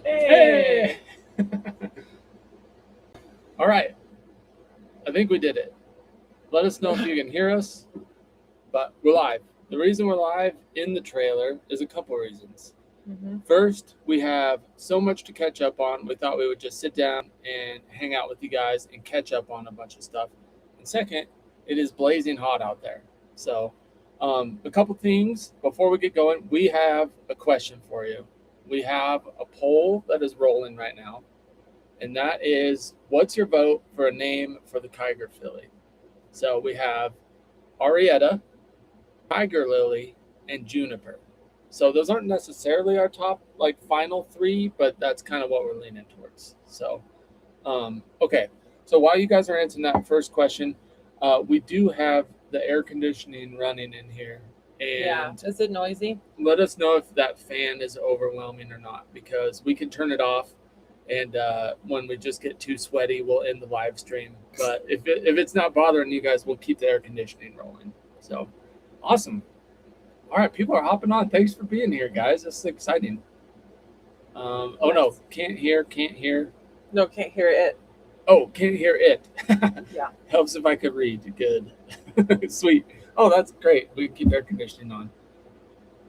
Hey! All right. I think we did it. Let us know if you can hear us, but we're live. The reason we're live in the trailer is a couple reasons. First, we have so much to catch up on. We thought we would just sit down and hang out with you guys and catch up on a bunch of stuff. And second, it is blazing hot out there. So, a couple things before we get going. We have a question for you. We have a poll that is rolling right now, and that is, what's your vote for a name for the Kiger filly? So we have Arietta, Tiger Lily, and Juniper. So those aren't necessarily our top final three, but that's kind of what we're leaning towards. So, okay. So while you guys are answering that first question, we do have the air conditioning running in here. And is it noisy? Let us know if that fan is overwhelming or not, because we can turn it off. And when we just get too sweaty, we'll end the live stream. But if it's not bothering you guys, we'll keep the air conditioning rolling. So, awesome. All right, people are hopping on. Thanks for being here, guys. This is exciting. Oh, no, can't hear. No, can't hear it. Oh, can't hear it. Yeah. Helps if I could read. Good. Sweet. Oh, that's great. We can keep air conditioning on.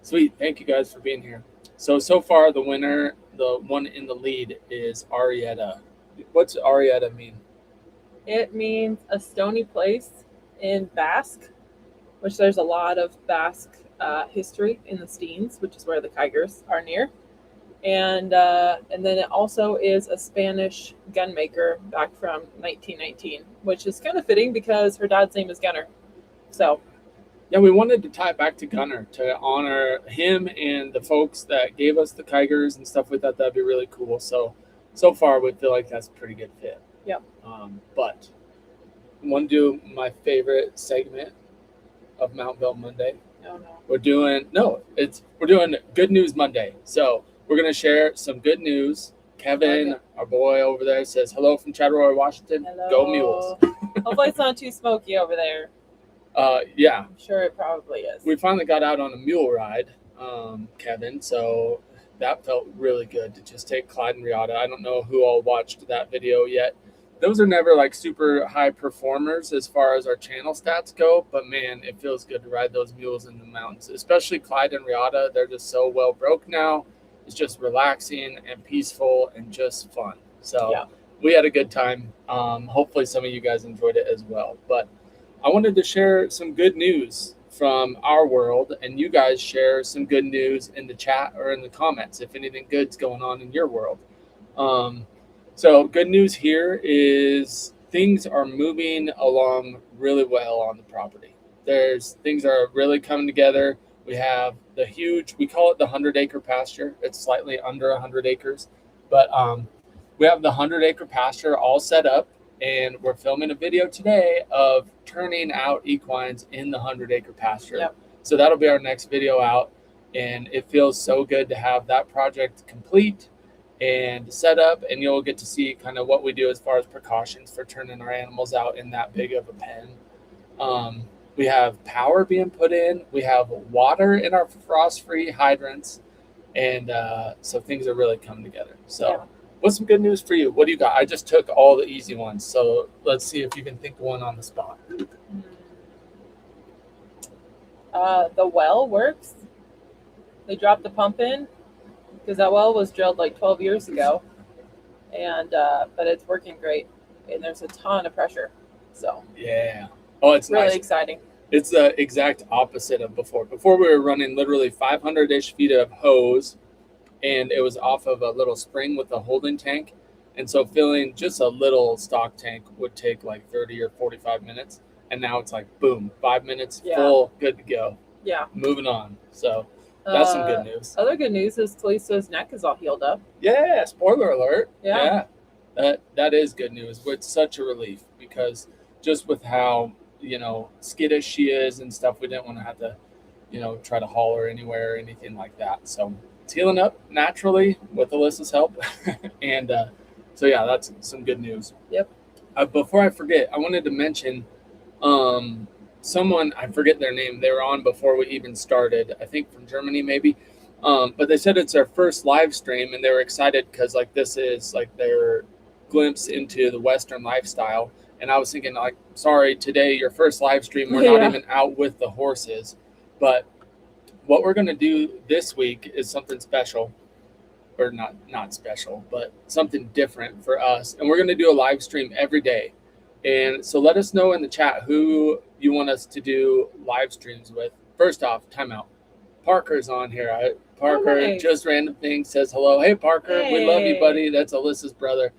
Sweet. Thank you guys for being here. So far, the winner, the one in the lead, is Arietta. What's Arietta mean? It means a stony place in Basque, which there's a lot of Basque history in the Steens, which is where the Kigers are near. And then it also is a Spanish gunmaker back from 1919, which is kind of fitting because her dad's name is Gunner. So, yeah, we wanted to tie it back to Gunner to honor him and the folks that gave us the Kigers and stuff. We thought that'd be really cool. So far, we feel like that's a pretty good fit. Yep. But I want to do my favorite segment of Mount Bell Monday. Oh, no. We're doing Good News Monday. So we're gonna share some good news. Kevin, our boy over there, says hello from Chattaroy, Washington. Hello. Go Mules. Hopefully it's not too smoky over there. Yeah. I'm sure it probably is. We finally got out on a mule ride, Kevin, so that felt really good to just take Clyde and Riata. I don't know who all watched that video yet. Those are never super high performers as far as our channel stats go, but man, it feels good to ride those mules in the mountains, especially Clyde and Riata. They're just so well broke now. It's just relaxing and peaceful and just fun. So we had a good time. Hopefully some of you guys enjoyed it as well. But I wanted to share some good news from our world, and you guys share some good news in the chat or in the comments if anything good's going on in your world. So good news here is things are moving along really well on the property. Things are really coming together. We have the huge, we call it the 100-acre pasture. It's slightly under 100 acres, but we have the 100-acre pasture all set up, and we're filming a video today of turning out equines in the 100-acre pasture. Yep. So that'll be our next video out, and it feels so good to have that project complete and set up, and you'll get to see kind of what we do as far as precautions for turning our animals out in that big of a pen. We have power being put in. We have water in our frost-free hydrants, and so things are really coming together. So what's some good news for you? What do you got? I just took all the easy ones, so let's see if you can think of one on the spot. The well works. They dropped the pump in because that well was drilled 12 years ago, and but it's working great, and there's a ton of pressure. So yeah. Oh, it's really nice. exciting. It's the exact opposite of before. Before we were running literally 500-ish feet of hose, and it was off of a little spring with a holding tank. And so filling just a little stock tank would take 30 or 45 minutes. And now it's boom, 5 minutes, full, good to go. Yeah. Moving on. So that's some good news. Other good news is Talisa's neck is all healed up. Yeah, spoiler alert. Yeah. That is good news. It's such a relief because just with how skittish she is and stuff, we didn't want to have to try to haul her anywhere or anything like that. So it's healing up naturally with Alyssa's help. And so yeah, that's some good news. Yep. Before I forget, I wanted to mention someone, I forget their name, they were on before we even started, I think from Germany maybe. But they said it's their first live stream, and they were excited because like this is like their glimpse into the Western lifestyle. And I was thinking, like, sorry, today your first live stream, we're not Yeah. even out with the horses. But what we're gonna do this week is something special, or not special, but something different for us. And we're gonna do a live stream every day. And so let us know in the chat who you want us to do live streams with. First off, timeout. Parker's on here. Parker, nice. just random thing, says hello. Hey, Parker, we love you, Hey. buddy. That's Alyssa's brother.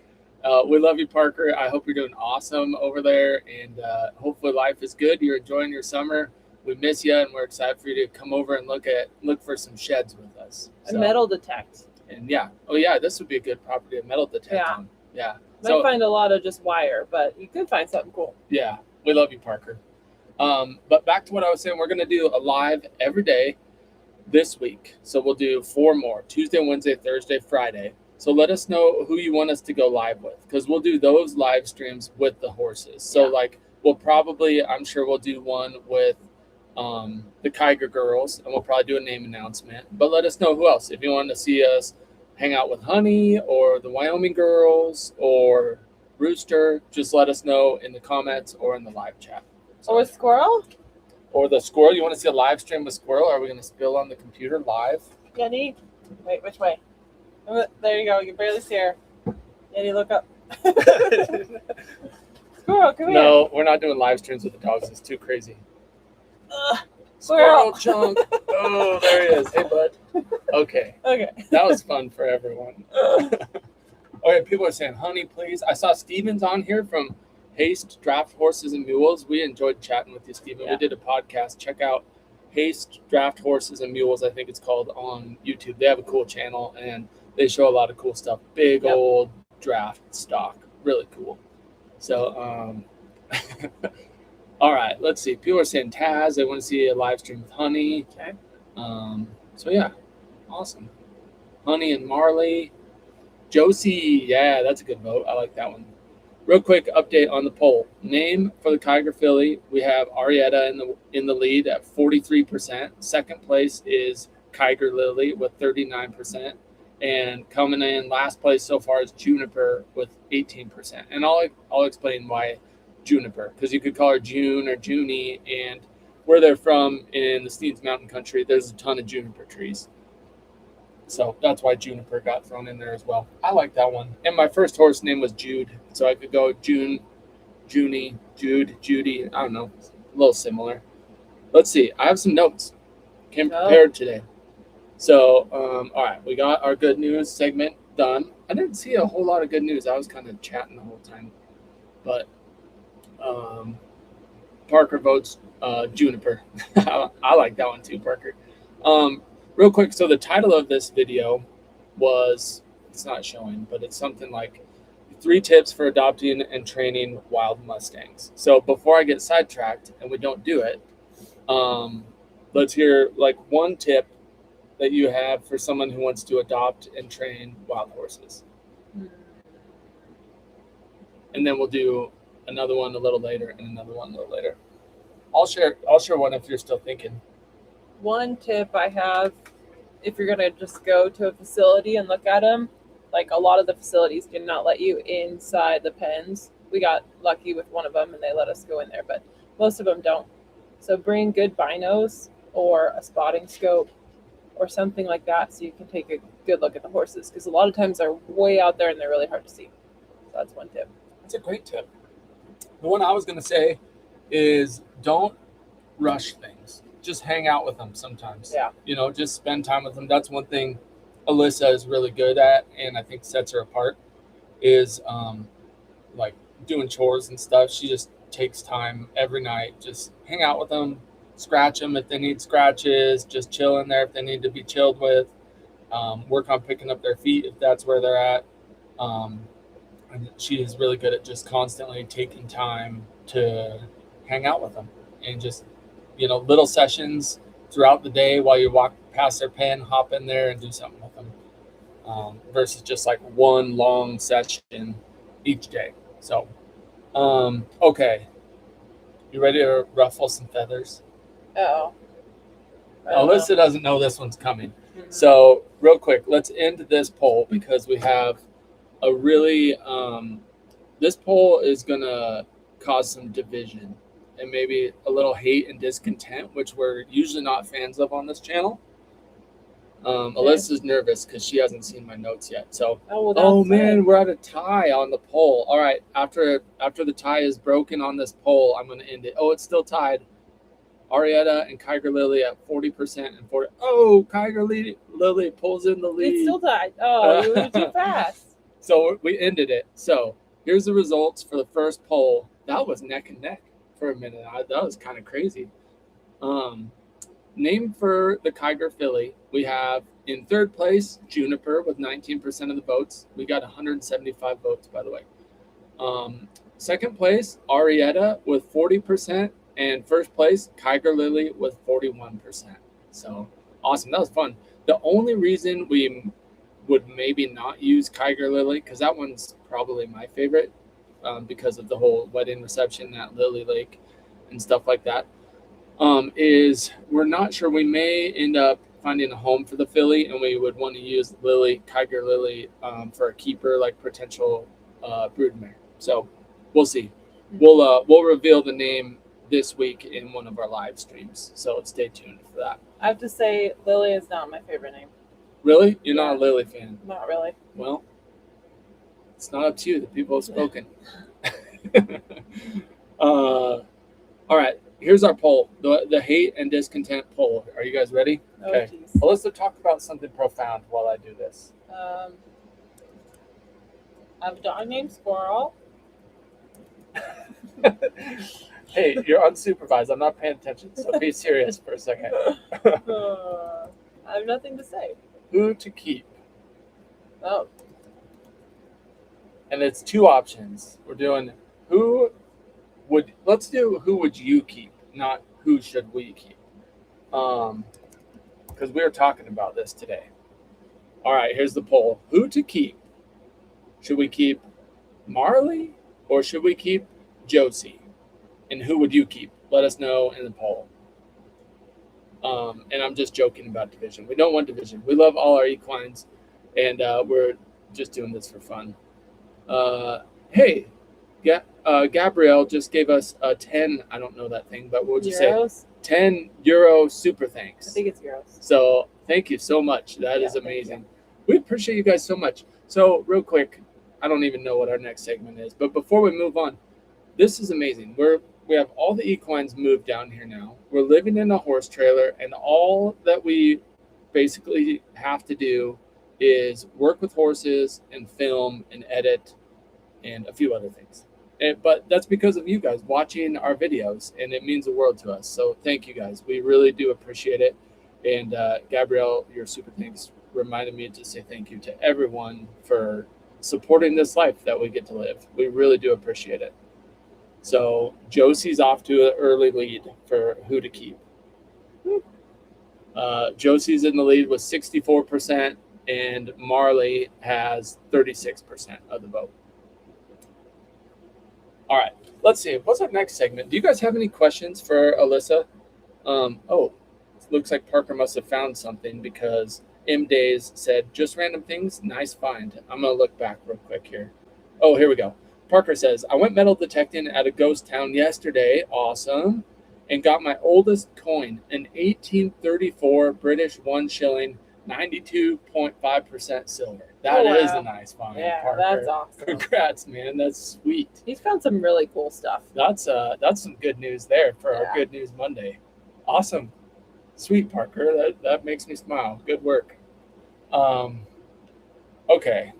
We love you, Parker. I hope you're doing awesome over there, and hopefully life is good. You're enjoying your summer. We miss you, and we're excited for you to come over and look for some sheds with us. A metal detect. And yeah, oh yeah, this would be a good property, a metal detect. Yeah. On. Yeah. Might find a lot of just wire, but you could find something cool. Yeah, we love you, Parker. But back to what I was saying, we're going to do a live every day this week. So we'll do 4 more, Tuesday, Wednesday, Thursday, Friday. So let us know who you want us to go live with, because we'll do those live streams with the horses. So like we'll probably, I'm sure we'll do one with the Kiger girls, and we'll probably do a name announcement. But let us know who else. If you want to see us hang out with Honey or the Wyoming girls or Rooster, just let us know in the comments or in the live chat. Or with Squirrel? Or the Squirrel. You want to see a live stream with Squirrel? Are we going to spill on the computer live? Yenny? Wait, which way? Oh, there you go. You can barely see her. Yenny, look up. Squirrel, come here. No, we're not doing live streams with the dogs. It's too crazy. Squirrel. Chunk. Oh, there he is. Hey, bud. Okay. Okay. That was fun for everyone. Okay, people are saying, Honey, please. I saw Steven's on here from Haste Draft Horses and Mules. We enjoyed chatting with you, Steven. Yeah. We did a podcast. Check out Haste Draft Horses and Mules, I think it's called, on YouTube. They have a cool channel, and they show a lot of cool stuff. Big old draft stock. Really cool. So, all right, let's see. People are saying Taz. They want to see a live stream with Honey. Okay. So, yeah. Awesome. Honey and Marley. Josie. Yeah, that's a good vote. I like that one. Real quick update on the poll. Name for the Kiger filly. We have Arietta in the lead at 43%. Second place is Kiger Lily with 39%. And coming in last place so far is Juniper with 18%. And I'll explain why Juniper, because you could call her June or Junie, and where they're from in the Steens Mountain Country, there's a ton of juniper trees. So that's why Juniper got thrown in there as well. I like that one. And my first horse name was Jude, so I could go June, Junie, Jude, Judy. I don't know, a little similar. Let's see. I have some notes. Came prepared today. So, all right, we got our good news segment done. I didn't see a whole lot of good news. I was kind of chatting the whole time. But Parker votes Juniper. I like that one too, Parker. Real quick, so the title of this video was, it's not showing, but it's something like 3 tips for adopting and training wild Mustangs. So before I get sidetracked and we don't do it, let's hear like 1 tip that you have for someone who wants to adopt and train wild horses. And then we'll do another one a little later and another one a little later. I'll share one if you're still thinking. 1 tip I have, if you're going to just go to a facility and look at them, like a lot of the facilities do not let you inside the pens. We got lucky with one of them and they let us go in there, but most of them don't. So bring good binos or a spotting scope or something like that so you can take a good look at the horses, because a lot of times they're way out there and they're really hard to see. So that's 1 tip. That's a great tip. The one I was going to say is don't rush things. Just hang out with them sometimes. Yeah. You know, just spend time with them. That's one thing Alyssa is really good at, and I think sets her apart, is like doing chores and stuff. She just takes time every night. Just hang out with them, scratch them if they need scratches, just chill in there if they need to be chilled with, work on picking up their feet if that's where they're at. And she is really good at just constantly taking time to hang out with them, and just, you know, little sessions throughout the day while you walk past their pen, hop in there and do something with them, versus just like one long session each day. So, okay. You ready to ruffle some feathers? Uh-oh. Alyssa doesn't know this one's coming. So real quick, let's end this poll because we have a really this poll is gonna cause some division and maybe a little hate and discontent, which we're usually not fans of on this channel. Alyssa's nervous because she hasn't seen my notes yet. So, oh man, we're at a tie on the poll. All right, after the tie is broken on this poll, I'm gonna end it. Oh, it's still tied. Arietta and Kyger Lily at 40% and 40. Oh, Kyger Lily pulls in the lead. It's still tied. Oh, you were too fast. So we ended it. So here's the results for the first poll. That was neck and neck for a minute. That was kind of crazy. Name for the Kyger filly. We have in third place Juniper with 19% of the votes. We got 175 votes, by the way. Second place Arietta with 40%. And first place, Kyger Lily with 41%. So awesome. That was fun. The only reason we would maybe not use Kyger Lily, because that one's probably my favorite because of the whole wedding reception at Lily Lake and stuff like that, is we're not sure. We may end up finding a home for the filly, and we would want to use Kyger Lily for a keeper, like potential broodmare. So we'll see. We'll reveal the name this week in one of our live streams, so stay tuned for that. I have to say, Lily is not my favorite name. Really? You're not a Lily fan? Not really. Well, it's not up to you. The people have spoken. All right, here's our poll, the hate and discontent poll. Are you guys ready? Okay. Well, let's talk about something profound while I do this. I have a dog named Squirrel. Hey, you're unsupervised. I'm not paying attention, so be serious for a second. I have nothing to say. Who to keep? Oh. And it's two options. We're doing let's do who would you keep, not who should we keep. Because we were talking about this today. All right, here's the poll. Who to keep? Should we keep Marley or should we keep Josie? And who would you keep? Let us know in the poll. And I'm just joking about division. We don't want division. We love all our equines, and we're just doing this for fun. Hey, Gabrielle just gave us a 10. I don't know that thing, but what would you say? 10 euro super thanks. I think it's euros. So thank you so much. That is amazing. We appreciate you guys so much. So real quick, I don't even know what our next segment is, but before we move on, this is amazing. We have all the equines moved down here now. We're living in a horse trailer, and all that we basically have to do is work with horses and film and edit and a few other things. But that's because of you guys watching our videos, and it means the world to us. So thank you guys. We really do appreciate it. And Gabrielle, your super thanks reminded me to say thank you to everyone for supporting this life that we get to live. We really do appreciate it. So Josie's off to an early lead for who to keep. Josie's in the lead with 64%, and Marley has 36% of the vote. All right, let's see. What's our next segment? Do you guys have any questions for Alyssa? Looks like Parker must have found something because M Days said, just random things, nice find. I'm going to look back real quick here. Oh, here we go. Parker says, I went metal detecting at a ghost town yesterday, awesome, and got my oldest coin, an 1834 British 1 shilling, 92.5 silver. That is a nice find, Parker. That's awesome. Congrats, man. That's sweet. He's found some really cool stuff. That's some good news there for our Good News Monday. Awesome. Sweet, Parker. That makes me smile. Good work. Okay.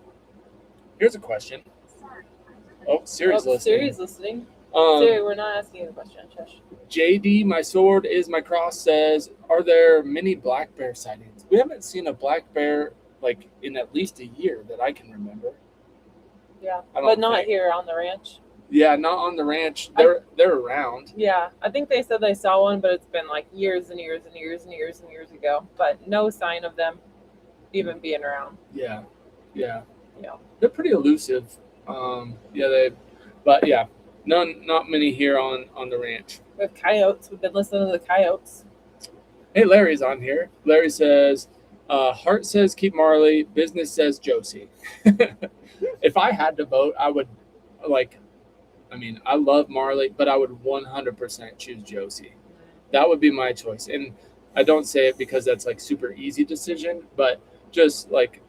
Here's a question. Oh, Siri's listening. Siri's listening. Siri, we're not asking you the question. Shush. JD, my sword is my cross, says, are there many black bear sightings? We haven't seen a black bear like in at least a year that I can remember. Yeah, but not here on the ranch. Yeah, not on the ranch. They're around. Yeah, I think they said they saw one, but it's been like years and years and years and years and years ago. But no sign of them even being around. Yeah. They're pretty elusive. But not many here on the ranch. We have coyotes. We've been listening to the coyotes. Hey, Larry's on here. Larry says, Heart says keep Marley. Business says Josie. If I had to vote, I would I love Marley, but I would 100% choose Josie. That would be my choice. And I don't say it because that's like super easy decision, but just like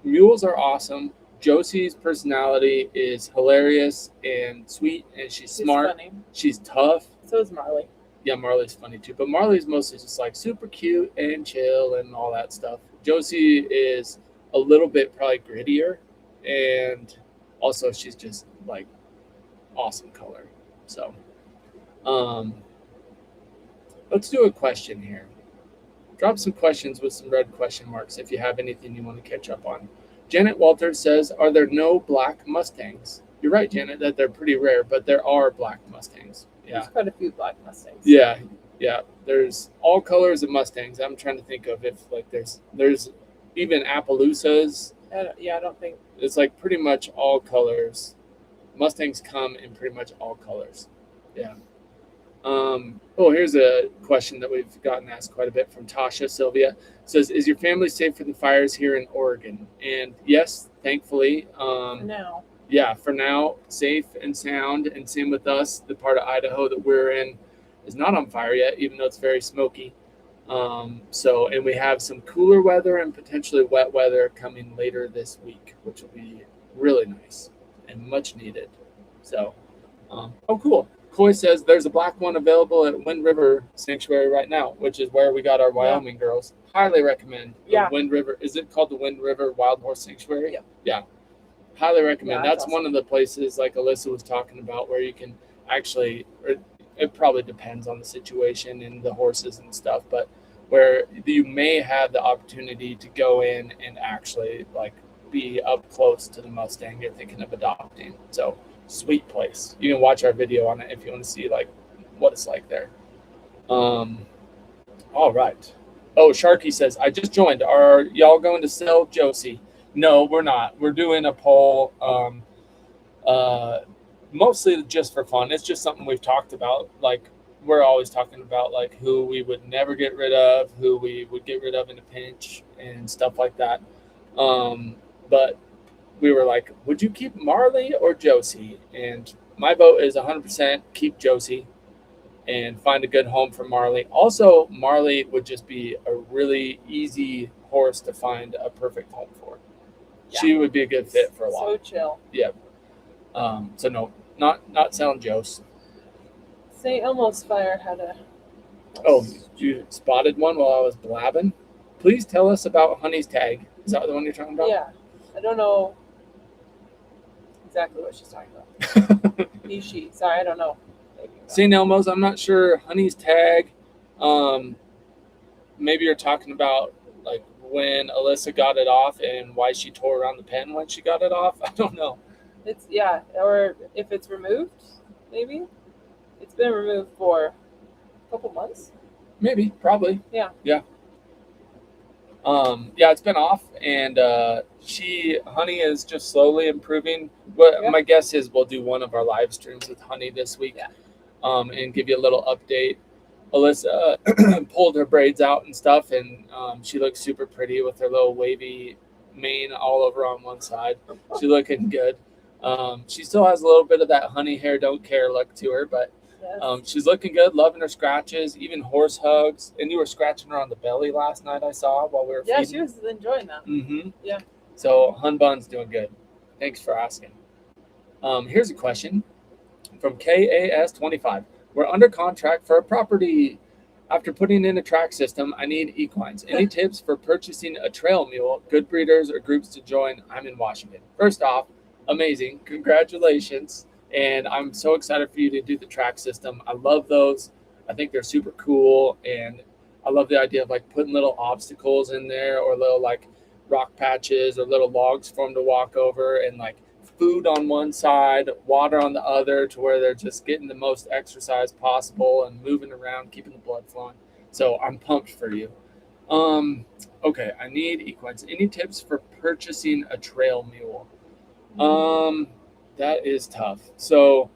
mules are awesome. Josie's personality is hilarious and sweet, and she's smart. Funny. She's tough. So is Marley. Yeah, Marley's funny too, but Marley's mostly just like super cute and chill and all that stuff. Josie is a little bit probably grittier, and also she's just like awesome color. So, let's do a question here. Drop some questions with some red question marks if you have anything you want to catch up on. Janet Walters says, "Are there no black Mustangs?" You're right, Janet, that they're pretty rare, but there are black Mustangs. Yeah. There's quite a few black Mustangs. Yeah. There's all colors of Mustangs. I'm trying to think of if like there's even Appaloosas. I don't think It's like pretty much all colors. Mustangs come in pretty much all colors. Yeah. Here's a question that we've gotten asked quite a bit from Tasha Sylvia. It says, "Is your family safe from the fires here in Oregon?" And yes, thankfully. now. Yeah, for now, safe and sound, and same with us. The part of Idaho that we're in is not on fire yet, even though it's very smoky. And we have some cooler weather and potentially wet weather coming later this week, which will be really nice and much needed. So, cool. Coy says there's a black one available at Wind River Sanctuary right now, which is where we got our Wyoming girls. Highly recommend the Wind River. Is it called the Wind River Wild Horse Sanctuary? Yeah. Yeah. Highly recommend. Yeah, that's awesome. one of the places like Alyssa was talking about where you can actually, or it probably depends on the situation and the horses and stuff, but where you may have the opportunity to go in and actually like be up close to the Mustang you're thinking of adopting. So sweet place. You can watch our video on it if you want to see like what it's like there. All right. Oh, Sharky says, "I just joined. Are y'all going to sell Josie?" No, we're not. We're doing a poll, mostly just for fun. It's just something we've talked about. Like, we're always talking about like who we would never get rid of, who we would get rid of in a pinch, and stuff like that. But we were like, would you keep Marley or Josie? And my vote is 100% keep Josie and find a good home for Marley. Also, Marley would just be a really easy horse to find a perfect home for. Yeah. She would be a good fit for a lot. So chill. Yeah. So no, not selling Jose. St. Elmo's fire had a. Oh, you spotted one while I was blabbing? Please tell us about Honey's tag. Is that the one you're talking about? Yeah. I don't know exactly what she's talking about. He, she. Sorry, I don't know. St. Elmo's, I'm not sure. Honey's tag. Maybe you're talking about like when Alyssa got it off and why she tore around the pen when she got it off. I don't know. It's or if it's removed, maybe. It's been removed for a couple months. Maybe, probably. Yeah. Yeah. It's been off, and Honey is just slowly improving. My guess is we'll do one of our live streams with Honey this week, and give you a little update. Alyssa pulled her braids out and stuff, and she looks super pretty with her little wavy mane all over on one side. She's looking good. She still has a little bit of that Honey hair don't care look to her, but she's looking good, loving her scratches, even horse hugs. And you were scratching her on the belly last night, I saw, while we were feeding. Yeah, she was enjoying that. Mm-hmm. Yeah. So Hun Bun's doing good. Thanks for asking. Here's a question from KAS25. We're under contract for a property. After putting in a track system, I need equines. Any tips for purchasing a trail mule, good breeders, or groups to join? I'm in Washington. First off, amazing. Congratulations. And I'm so excited for you to do the track system. I love those. I think they're super cool. And I love the idea of like putting little obstacles in there or little like rock patches or little logs for them to walk over and like food on one side, water on the other, to where they're just getting the most exercise possible and moving around, keeping the blood flowing. So I'm pumped for you. Okay, I need equines. Any tips for purchasing a trail mule? That is tough. So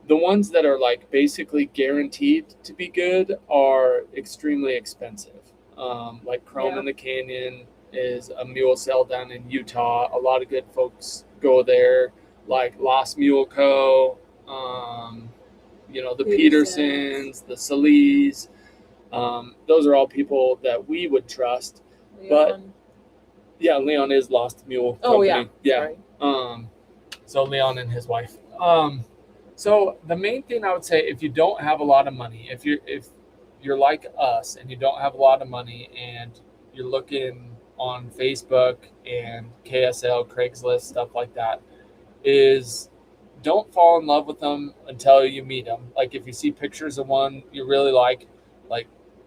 the ones that are like basically guaranteed to be good are extremely expensive. Like Chrome in the Canyon is a mule sale down in Utah. A lot of good folks go there, like Lost Mule Co. The Petersons, the Sallees. Those are all people that we would trust. Leon. But yeah, Leon is Lost Mule Company. Oh yeah. Yeah. So Leon and his wife. So the main thing I would say, if you don't have a lot of money, if you're like us and you don't have a lot of money and you're looking on Facebook and KSL, Craigslist, stuff like that, is don't fall in love with them until you meet them. Like if you see pictures of one you really like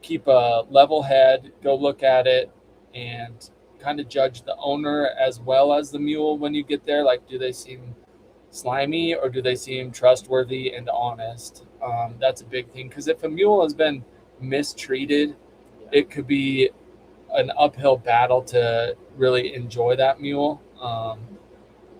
keep a level head, go look at it, and kind of judge the owner as well as the mule when you get there. Like, do they seem slimy or do they seem trustworthy and honest? That's a big thing, because if a mule has been mistreated, it could be an uphill battle to really enjoy that mule.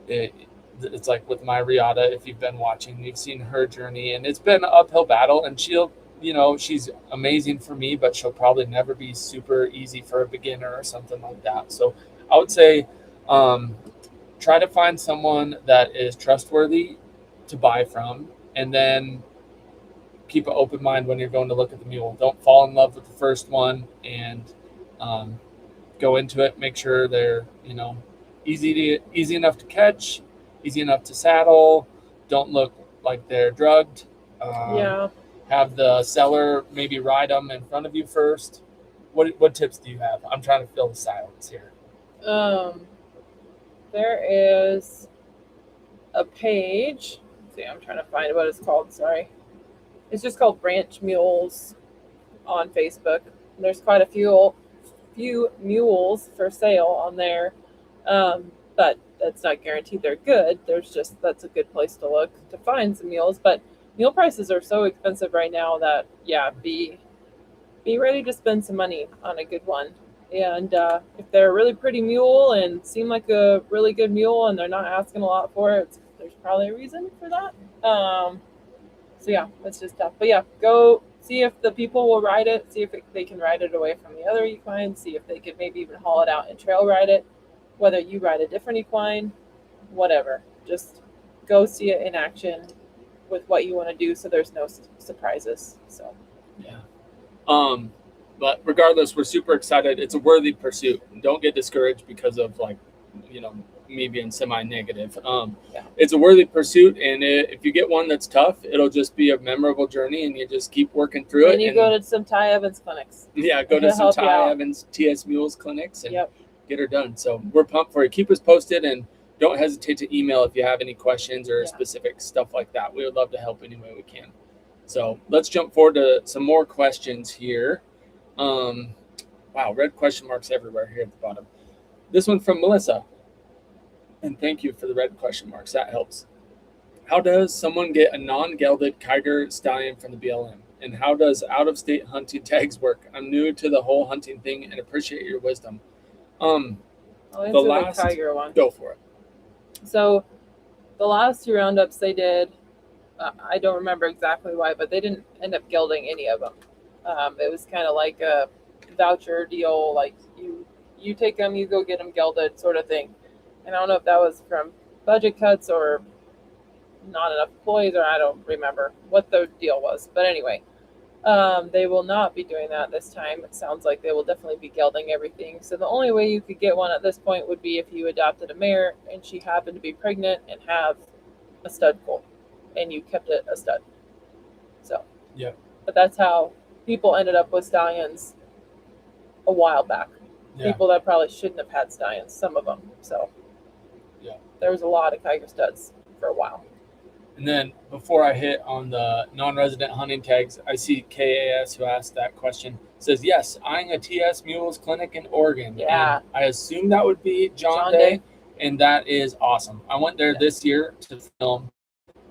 It's like with my Riata, if you've been watching, you've seen her journey, and it's been an uphill battle, and she's amazing for me, but she'll probably never be super easy for a beginner or something like that. So I would say try to find someone that is trustworthy to buy from, and then keep an open mind when you're going to look at the mule. Don't fall in love with the first one, and go into it. Make sure they're easy enough to catch, easy enough to saddle. Don't look like they're drugged. Have the seller maybe ride them in front of you first. What tips do you have? I'm trying to fill the silence here. There is a page. Let's see, I'm trying to find what it's called. Sorry. It's just called Branch Mules on Facebook. There's quite a few mules for sale on there. But that's not guaranteed they're good. That's a good place to look to find some mules. But mule prices are so expensive right now that be ready to spend some money on a good one. And if they're a really pretty mule and seem like a really good mule and they're not asking a lot for it, there's probably a reason for that. So yeah, that's just tough. But yeah, go see if the people will ride it, see if they can ride it away from the other equine, see if they could maybe even haul it out and trail ride it, whether you ride a different equine, whatever. Just go see it in action with what you want to do, so there's no surprises. So yeah. But regardless, we're super excited. It's a worthy pursuit. Don't get discouraged because of me being semi-negative. It's a worthy pursuit, and if you get one that's tough, it'll just be a memorable journey, and you just keep working through it. And you go to some Ty Evans clinics. Yeah, go to some Ty Evans TS Mules clinics and get her done. So we're pumped for you. Keep us posted, and don't hesitate to email if you have any questions or specific stuff like that. We would love to help any way we can. So let's jump forward to some more questions here. Wow, red question marks everywhere here at the bottom. This one from Melissa. And thank you for the red question marks. That helps. How does someone get a non-gelded Kiger stallion from the BLM? And how does out-of-state hunting tags work? I'm new to the whole hunting thing and appreciate your wisdom. I'll answer the Kiger one. Go for it. So the last two roundups they did, I don't remember exactly why, but they didn't end up gelding any of them. It was kind of like a voucher deal, like you take them, you go get them gelded sort of thing. And I don't know if that was from budget cuts or not enough employees, or I don't remember what the deal was. But anyway, they will not be doing that this time. It sounds like they will definitely be gelding everything. So the only way you could get one at this point would be if you adopted a mare and she happened to be pregnant and have a stud foal, and you kept it a stud. So yeah, but that's how people ended up with stallions a while back. Yeah. People that probably shouldn't have had stallions, some of them. So yeah, there was a lot of Kiger studs for a while. And then before I hit on the non-resident hunting tags, I see KAS who asked that question. Says, yes, eyeing a TS Mules clinic in Oregon. Yeah. And I assume that would be John Day, and that is awesome. I went there this year to film.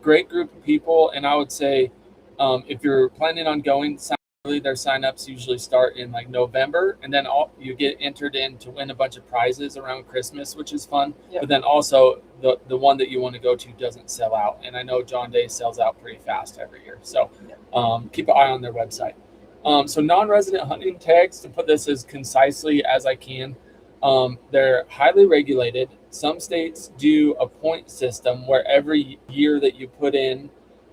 Great group of people, and I would say if you're planning on going, their sign-ups usually start in like November, and then you get entered in to win a bunch of prizes around Christmas, which is fun. Yep. But then also the one that you want to go to doesn't sell out, and I know John Day sells out pretty fast every year. So keep an eye on their website. So non-resident hunting tags, to put this as concisely as I can, they're highly regulated. Some states do a point system where every year that you put in,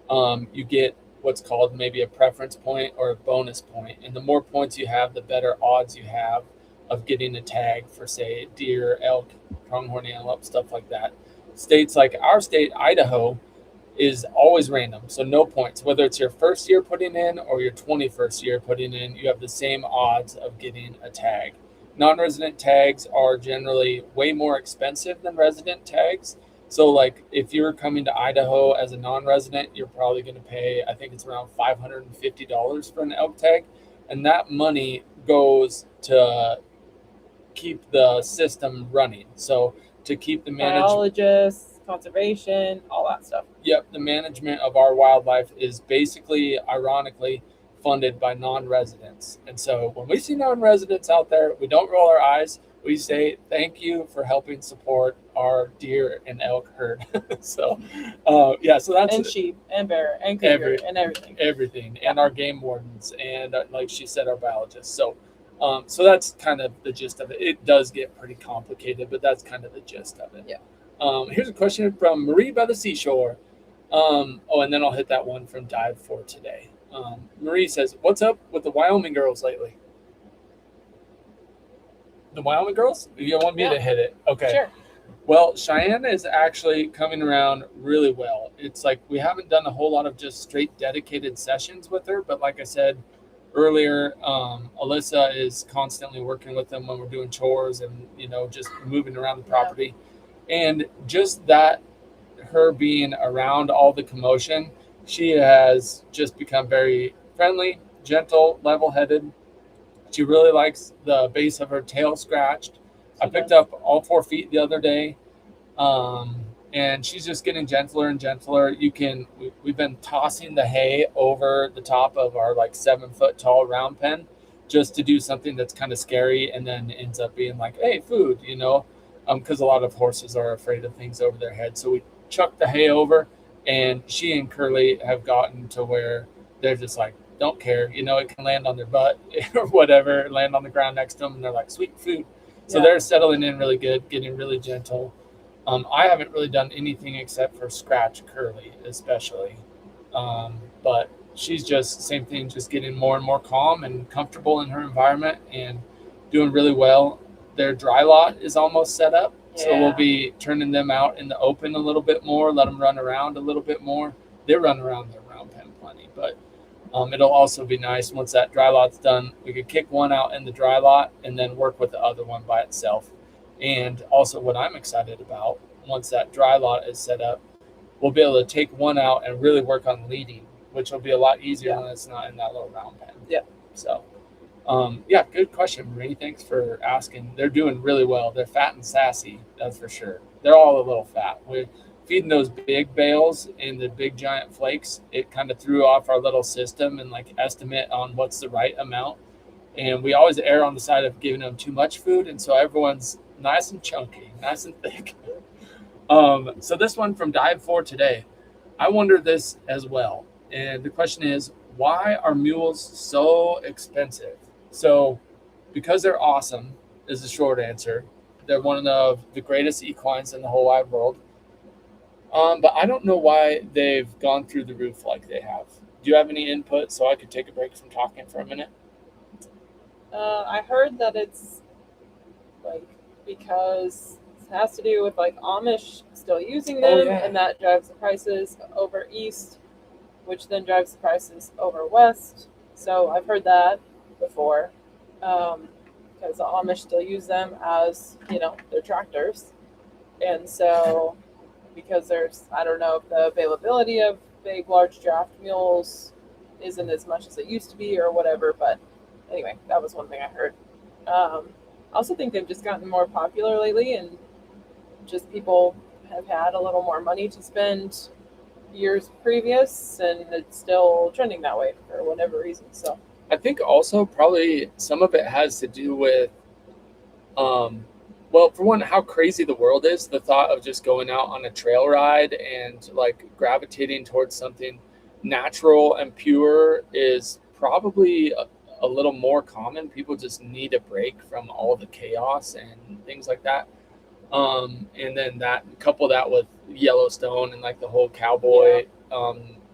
you get what's called maybe a preference point or a bonus point. And the more points you have, the better odds you have of getting a tag for, say, deer, elk, pronghorn antelope, stuff like that. States like our state, Idaho, is always random, so no points. Whether it's your first year putting in or your 21st year putting in, you have the same odds of getting a tag. Non-resident tags are generally way more expensive than resident tags. So like if you're coming to Idaho as a non-resident, you're probably going to pay, I think it's around $550 for an elk tag. And that money goes to keep the system running. So to keep the biologists, conservation, all that stuff. Yep, the management of our wildlife is basically, ironically, funded by non-residents. And so when we see non-residents out there, we don't roll our eyes. We say thank you for helping support our deer and elk herd. So, so that's and sheep and bear and cougar and everything. And our game wardens and like she said, our biologists. So that's kind of the gist of it. It does get pretty complicated, but that's kind of the gist of it. Yeah. Here's a question from Marie by the seashore. And then I'll hit that one from Dive for today. Marie says, "What's up with the Wyoming girls lately?" The Wyoming girls? You want me to hit it? Okay. Sure. Well, Cheyenne is actually coming around really well. It's like we haven't done a whole lot of just straight dedicated sessions with her, but like I said earlier, Alyssa is constantly working with them when we're doing chores and just moving around the property. And just that, her being around all the commotion, she has just become very friendly, gentle, level-headed. She really likes the base of her tail scratched. I picked up all 4 feet the other day, and she's just getting gentler and gentler. We've been tossing the hay over the top of our 7-foot tall round pen just to do something that's kind of scary, and then ends up being like, hey, food, because a lot of horses are afraid of things over their head. So we chuck the hay over, and she and Curly have gotten to where they're just like, don't care, it can land on their butt or whatever, land on the ground next to them, and they're like, sweet food. So they're settling in really good, getting really gentle. I haven't really done anything except for scratch Curly, especially. But she's just same thing, just getting more and more calm and comfortable in her environment and doing really well. Their dry lot is almost set up. So we'll be turning them out in the open a little bit more, let them run around a little bit more. They run around their round pen plenty, but it'll also be nice once that dry lot's done. We could kick one out in the dry lot and then work with the other one by itself. And also what I'm excited about, once that dry lot is set up, we'll be able to take one out and really work on leading, which will be a lot easier when it's not in that little round pen. Yeah. So, good question, Marie. Thanks for asking. They're doing really well. They're fat and sassy, that's for sure. They're all a little fat. We're feeding those big bales and the big giant flakes. It kind of threw off our little system and estimate on what's the right amount. And we always err on the side of giving them too much food. And so everyone's nice and chunky, nice and thick. So this one from Dive for today, I wonder this as well. And the question is, why are mules so expensive? So because they're awesome is the short answer. They're one of the greatest equines in the whole wide world. But I don't know why they've gone through the roof like they have. Do you have any input so I could take a break from talking for a minute? I heard that it's because it has to do with Amish still using them, and that drives the prices over east, which then drives the prices over west. So I've heard that before, because the Amish still use them as their tractors, and so. Because I don't know if the availability of big, large draft mules isn't as much as it used to be or whatever. But anyway, that was one thing I heard. I also think they've just gotten more popular lately, and just people have had a little more money to spend years previous, and it's still trending that way for whatever reason. So I think also probably some of it has to do with well, for one, how crazy the world is. The thought of just going out on a trail ride and gravitating towards something natural and pure is probably a little more common. People just need a break from all the chaos and things like that. And then that couple that with Yellowstone and like the whole cowboy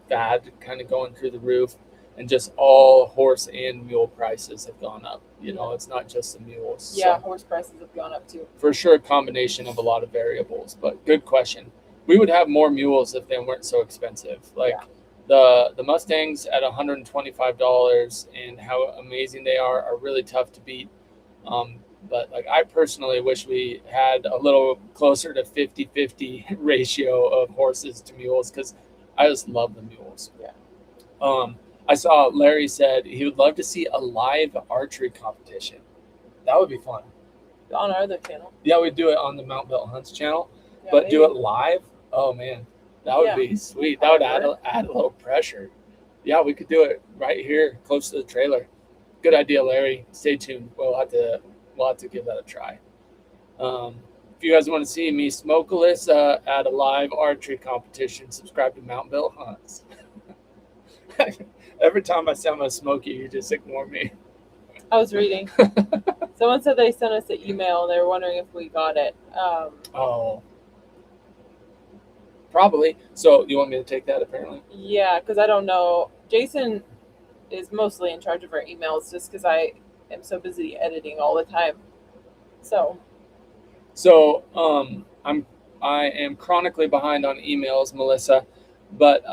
fad kind of going through the roof, and just all horse and mule prices have gone up. You know, it's not just the mules. Yeah, So horse prices have gone up too. for sure, a combination of a lot of variables. But good question. We would have more mules if they weren't so expensive. Like the Mustangs at $125 and how amazing they are really tough to beat. But like I personally wish we had a little closer to 50-50 ratio of horses to mules, because I just love the mules. Yeah. I saw Larry said he would love to see a live archery competition. That would be fun. On our other channel. Yeah, we'd do it on the Mount Built Hunts channel, Yeah, but maybe. do it live. Oh man, that would be sweet. That would add a little pressure. Yeah, we could do it right here, close to the trailer. Good idea, Larry. Stay tuned. We'll have to give that a try. If you guys want to see me smoke Alyssa at a live archery competition, subscribe to Mount Built Hunts. Every time I say I'm gonna smoke you just ignore me. I was reading. Someone said they sent us an email and they were wondering if we got it. Oh. Probably. So you want me to take that apparently? Yeah, because I don't know. Jason is mostly in charge of our emails just because I am so busy editing all the time. So I am chronically behind on emails, Melissa, but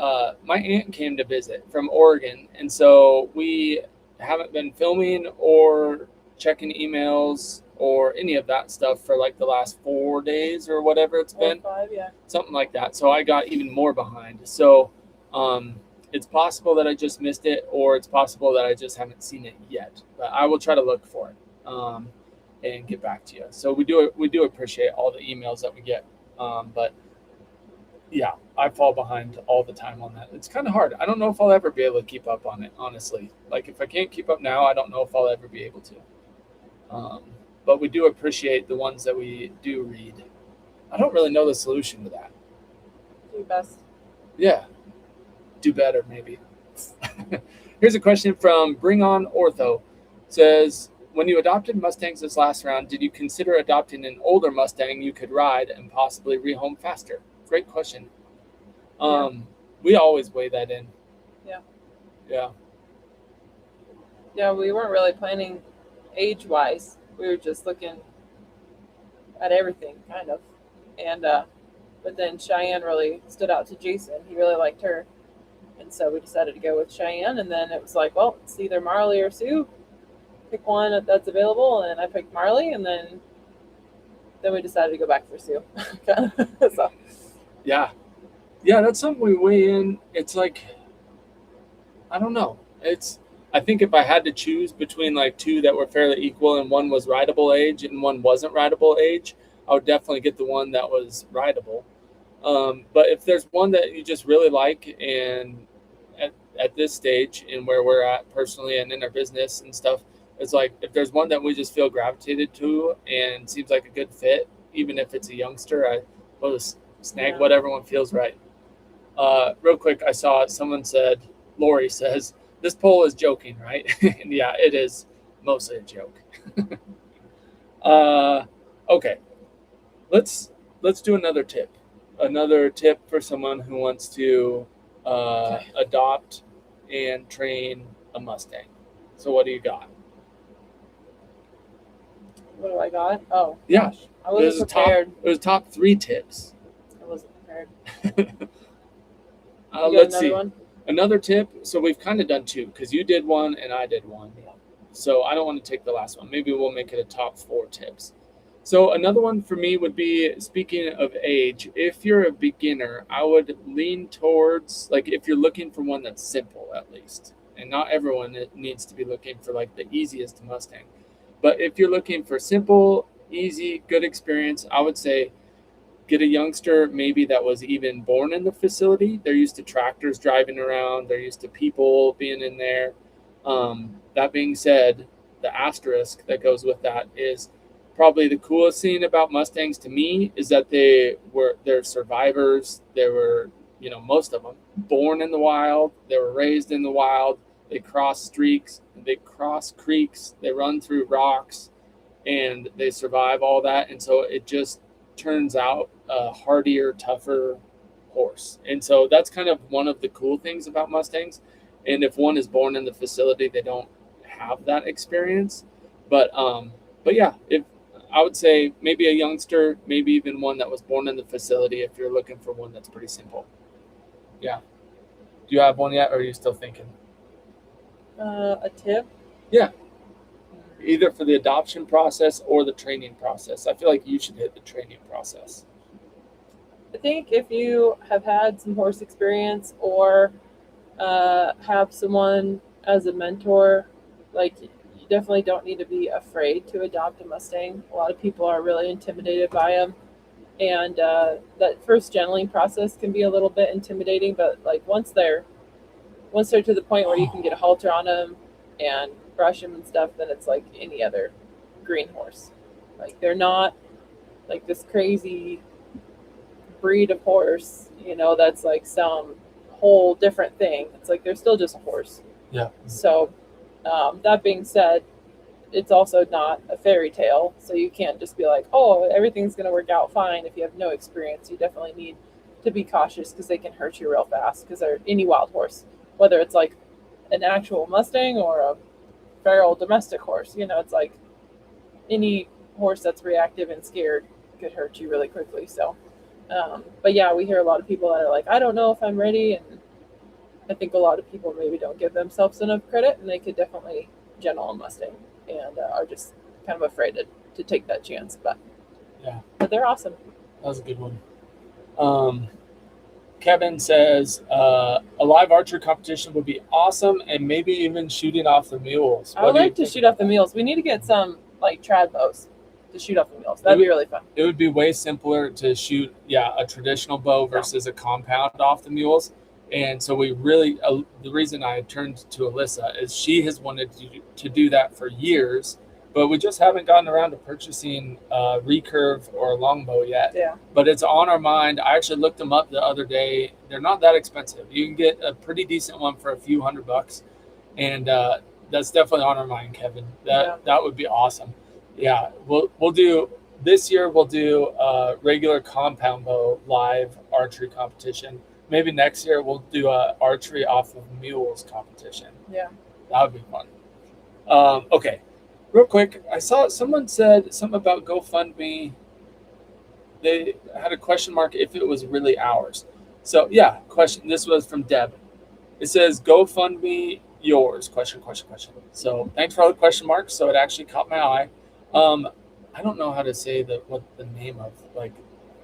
my aunt came to visit from Oregon, and so we haven't been filming or checking emails or any of that stuff for like the last 4 days or whatever it's been. 5, yeah. Something like that. So I got even more behind. So it's possible that I just missed it, or it's possible that I just haven't seen it yet. But I will try to look for it and get back to you. So we do appreciate all the emails that we get. But yeah, I fall behind all the time on that. It's kind of hard. I don't know if I'll ever be able to keep up on it, honestly. Like if I can't keep up now, I don't know if I'll ever be able to. But we do appreciate the ones that we do read. I don't really know the solution to that. Do your best. Yeah. Do better, maybe. Here's a question from Bring On Ortho. It says, when you adopted Mustangs this last round, did you consider adopting an older Mustang you could ride and possibly rehome faster? Great question. We always weigh that in. Yeah. Yeah. Yeah, we weren't really planning age-wise. We were just looking at everything, kind of. And but then Cheyenne really stood out to Jason. He really liked her. And so we decided to go with Cheyenne. And then it was like, well, it's either Marley or Sue. Pick one that's available. And I picked Marley. And then we decided to go back for Sue. So. Yeah. Yeah, that's something we weigh in. It's like, I don't know. I think if I had to choose between like two that were fairly equal and one was rideable age and one wasn't rideable age, I would definitely get the one that was rideable. But if there's one that you just really like, and at this stage and where we're at personally and in our business and stuff, it's like if there's one that we just feel gravitated to and seems like a good fit, even if it's a youngster, will just snag whatever one feels right. Real quick, I saw someone said, Lori says, this poll is joking, right? And yeah, it is mostly a joke. Okay, let's do another tip. Another tip for someone who wants to adopt and train a Mustang. So what do you got? What do I got? Oh, yeah, gosh. I wasn't prepared. It was top 3 tips. I wasn't prepared. Let's see. One? Another tip. So we've kind of done 2 because you did one and I did one. Yeah. So I don't want to take the last one. Maybe we'll make it a top 4 tips. So another one for me would be, speaking of age, if you're a beginner, I would lean towards, like, if you're looking for one that's simple at least, and not everyone needs to be looking for like the easiest Mustang. But if you're looking for simple, easy, good experience, I would say get a youngster maybe that was even born in the facility. They're used to tractors driving around. They're used to people being in there. That being said, the asterisk that goes with that is probably the coolest thing about Mustangs to me is that they're survivors. They were, most of them born in the wild. They were raised in the wild. they cross streaks, they cross creeks, they run through rocks, and they survive all that. And so it just turns out a hardier, tougher horse. And so that's kind of one of the cool things about Mustangs. And if one is born in the facility, they don't have that experience. But yeah, if I would say maybe a youngster, maybe even one that was born in the facility, if you're looking for one that's pretty simple. Yeah. Do you have one yet, or are you still thinking? A tip? Yeah. Either for the adoption process or the training process. I feel like you should hit the training process. I think if you have had some horse experience or have someone as a mentor, like, you definitely don't need to be afraid to adopt a Mustang. A lot of people are really intimidated by them, and that first gentling process can be a little bit intimidating. But like once they're to the point where you can get a halter on them and brush them and stuff, then it's like any other green horse. Like, they're not like this crazy breed of horse, that's like some whole different thing. It's like they're still just a horse. Yeah. So that being said, it's also not a fairy tale. So you can't just be like, oh, everything's going to work out fine if you have no experience. You definitely need to be cautious because they can hurt you real fast, because they're any wild horse, whether it's like an actual Mustang or a feral domestic horse. It's like any horse that's reactive and scared could hurt you really quickly. So, but yeah, we hear a lot of people that are like, I don't know if I'm ready. And I think a lot of people maybe don't give themselves enough credit, and they could definitely gentle a Mustang and are just kind of afraid to take that chance. But yeah, but they're awesome. That was a good one. Kevin says a live archery competition would be awesome, and maybe even shooting off the mules. I would like to shoot off the mules. We need to get some like trad bows to shoot off the mules. That'd be really fun. It would be way simpler to shoot, a traditional bow versus a compound off the mules. And so we really, the reason I turned to Alyssa is she has wanted to do that for years, but we just haven't gotten around to purchasing a recurve or a longbow yet. Yeah. But it's on our mind. I actually looked them up the other day. They're not that expensive. You can get a pretty decent one for a few $100, and that's definitely on our mind, Kevin. That would be awesome. Yeah, we'll do this year. We'll do a regular compound bow live archery competition. Maybe next year we'll do a archery off of mules competition. Yeah, that would be fun. Okay, real quick, I saw someone said something about GoFundMe. They had a question mark if it was really ours. So yeah, question. This was from Deb. It says GoFundMe yours? Question. So thanks for all the question marks. So it actually caught my eye. I don't know how to say what the name of, like,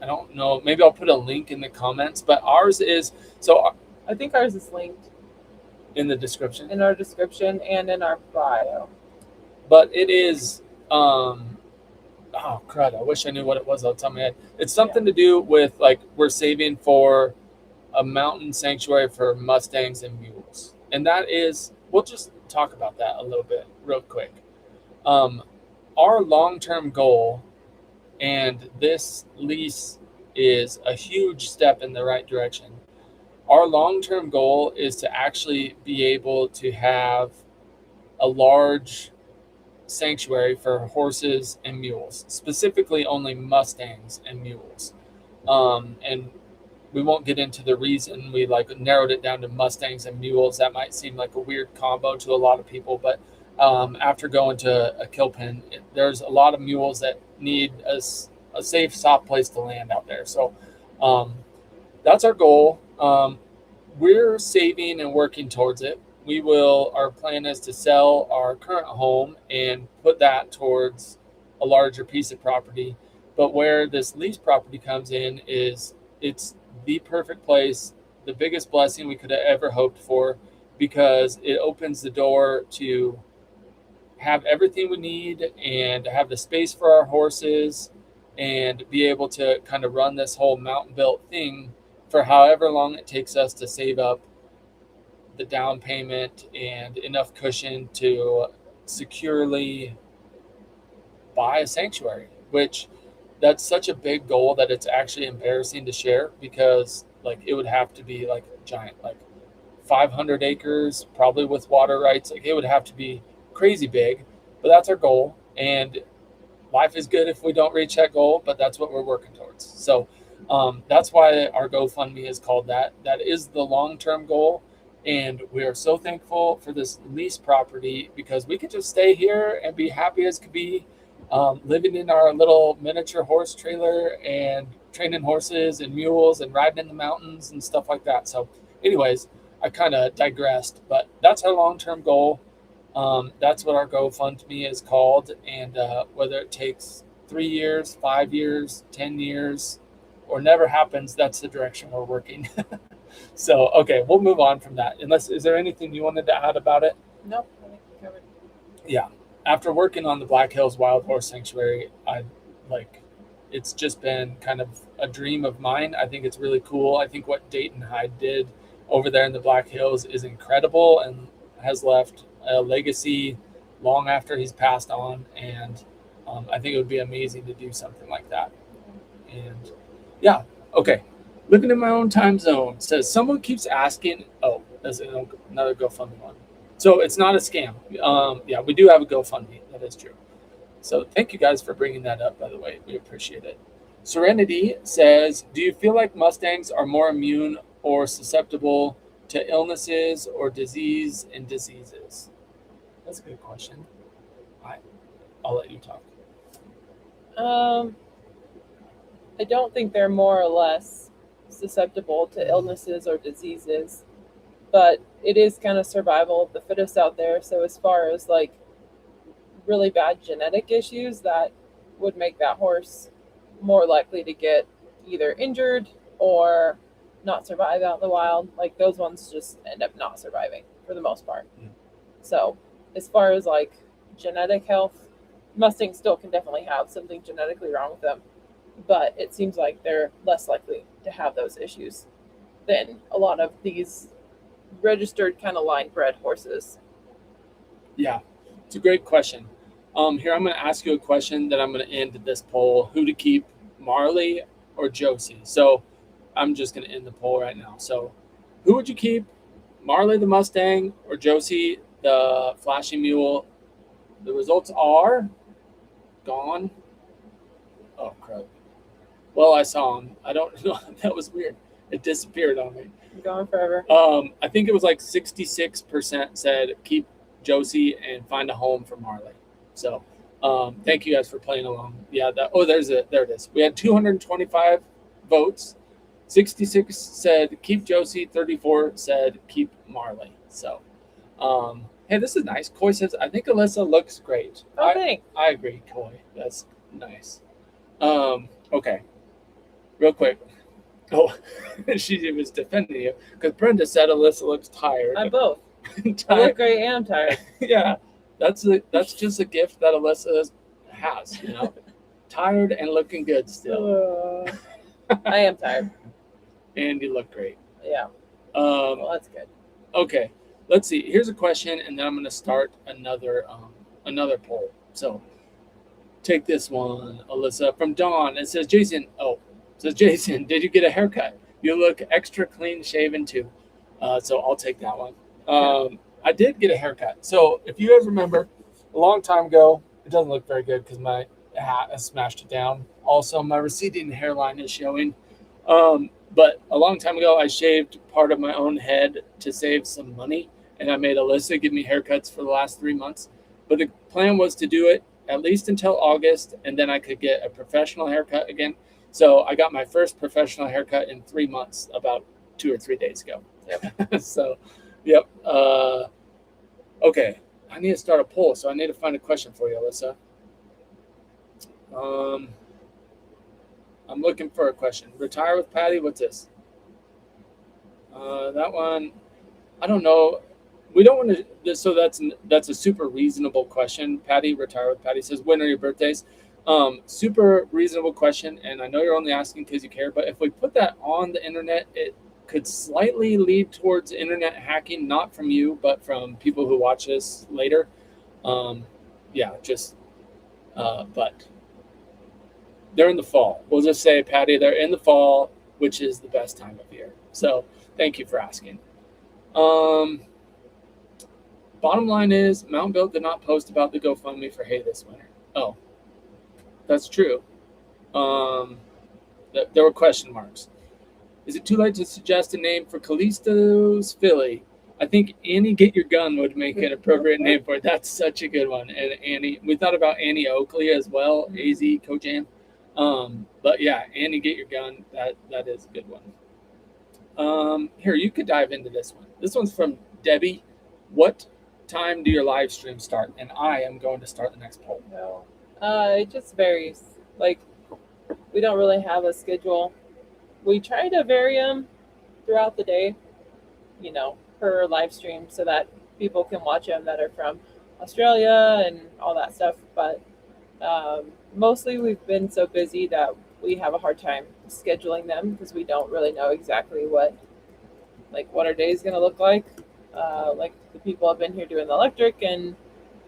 I don't know. Maybe I'll put a link in the comments, but ours is, so I think ours is linked in the description, in our description and in our bio. But it is, oh crud, I wish I knew what it was off the top of my head. It's something to do with, like, we're saving for a mountain sanctuary for Mustangs and mules. And that is, we'll just talk about that a little bit real quick. Our long-term goal, and this lease is a huge step in the right direction. Our long-term goal is to actually be able to have a large sanctuary for horses and mules, specifically only Mustangs and mules. And we won't get into the reason we narrowed it down to Mustangs and mules. That might seem like a weird combo to a lot of people, but after going to a kill pen, there's a lot of mules that need a safe, soft place to land out there. So that's our goal. We're saving and working towards it. Our plan is to sell our current home and put that towards a larger piece of property. But where this lease property comes in is it's the perfect place, the biggest blessing we could have ever hoped for, because it opens the door to have everything we need and have the space for our horses and be able to kind of run this whole mountain built thing for however long it takes us to save up the down payment and enough cushion to securely buy a sanctuary, which that's such a big goal that it's actually embarrassing to share, because it would have to be like a giant, 500 acres, probably with water rights. Like it would have to be crazy big, but that's our goal. And life is good if we don't reach that goal, but that's what we're working towards. So that's why our GoFundMe is called that. That is the long-term goal. And we are so thankful for this lease property because we could just stay here and be happy as could be, living in our little miniature horse trailer and training horses and mules and riding in the mountains and stuff like that. So anyways, I kind of digressed, but that's our long-term goal. That's what our GoFundMe is called. And whether it takes 3 years, 5 years, 10 years, or never happens, that's the direction we're working. So, okay, we'll move on from that. Is there anything you wanted to add about it? Nope, I think we covered. Yeah. After working on the Black Hills Wild Horse Sanctuary, it's just been kind of a dream of mine. I think it's really cool. I think what Dayton Hyde did over there in the Black Hills is incredible and has left a legacy long after he's passed on. And I think it would be amazing to do something like that. And yeah, okay. Living in my own time zone says someone keeps asking. Oh, there's another GoFundMe one. So it's not a scam. Yeah, we do have a GoFundMe. That is true. So thank you guys for bringing that up, by the way. We appreciate it. Serenity says, do you feel like Mustangs are more immune or susceptible to illnesses or diseases? That's a good question. I'll let you talk. I don't think they're more or less susceptible to illnesses or diseases, but it is kind of survival of the fittest out there. So as far as like really bad genetic issues, that would make that horse more likely to get either injured or not survive out in the wild. Like those ones just end up not surviving for the most part. So as far as like genetic health, Mustangs still can definitely have something genetically wrong with them, but it seems like they're less likely to have those issues than a lot of these registered kind of line bred horses. Yeah, it's a great question. Here, I'm going to ask you a question that I'm going to end this poll. Who to keep, Marley or Josie? So I'm just going to end the poll right now. So who would you keep, Marley the Mustang or Josie the flashy mule? The results are gone. Oh, crap. Well, I saw him. I don't know. That was weird. It disappeared on me. Gone forever. I think it was like 66% said keep Josie and find a home for Marley. So thank you guys for playing along. Yeah. There it is. We had 225 votes. 66 said keep Josie. 34 said keep Marley. So, hey, this is nice. Coy says, I think Alyssa looks great. Oh, thanks. I agree, Coy. That's nice. Okay. Real quick. Oh, she was defending you because Brenda said Alyssa looks tired. I'm both. I look great and I'm tired. Yeah, that's just a gift that Alyssa has, tired and looking good still. I am tired. And you look great. Yeah. Well, that's good. Okay, let's see. Here's a question, and then I'm going to start another poll. So take this one, Alyssa, from Dawn. It says, Jason, did you get a haircut? You look extra clean shaven too. So I'll take that one. I did get a haircut. So if you guys remember, a long time ago, it doesn't look very good because my hat has smashed it down. Also, my receding hairline is showing. But a long time ago, I shaved part of my own head to save some money. And I made Alyssa give me haircuts for the last 3 months. But the plan was to do it at least until August, and then I could get a professional haircut again. So I got my first professional haircut in 3 months, about 2 or 3 days ago. Yep. So, yep. Okay. I need to start a poll, so I need to find a question for you, Alyssa. I'm looking for a question. Retire with Patty? What's this? That one, I don't know. We don't want to. So that's a super reasonable question. Patty, retire with Patty says, when are your birthdays? Super reasonable question, and I know you're only asking because you care. But if we put that on the internet, it could slightly lead towards internet hacking, not from you, but from people who watch this later. But they're in the fall. We'll just say, Patty, they're in the fall, which is the best time of year. So thank you for asking. Bottom line is, Mount Built did not post about the GoFundMe for hay this winter. Oh, that's true. There were question marks. Is it too late to suggest a name for Callisto's filly? I think Annie Get Your Gun would make an appropriate name for it. That's such a good one. And Annie, we thought about Annie Oakley as well, AZ Kojam. But yeah, Annie Get Your Gun, that is a good one. Here, you could dive into this one. This one's from Debbie. What time do your live streams start? And I am going to start the next poll. No. It just varies. Like, we don't really have a schedule. We try to vary them throughout the day, per live stream so that people can watch them that are from Australia and all that stuff. But mostly we've been so busy that we have a hard time scheduling them because we don't really know exactly what our day is going to look like. Like the people have been here doing the electric and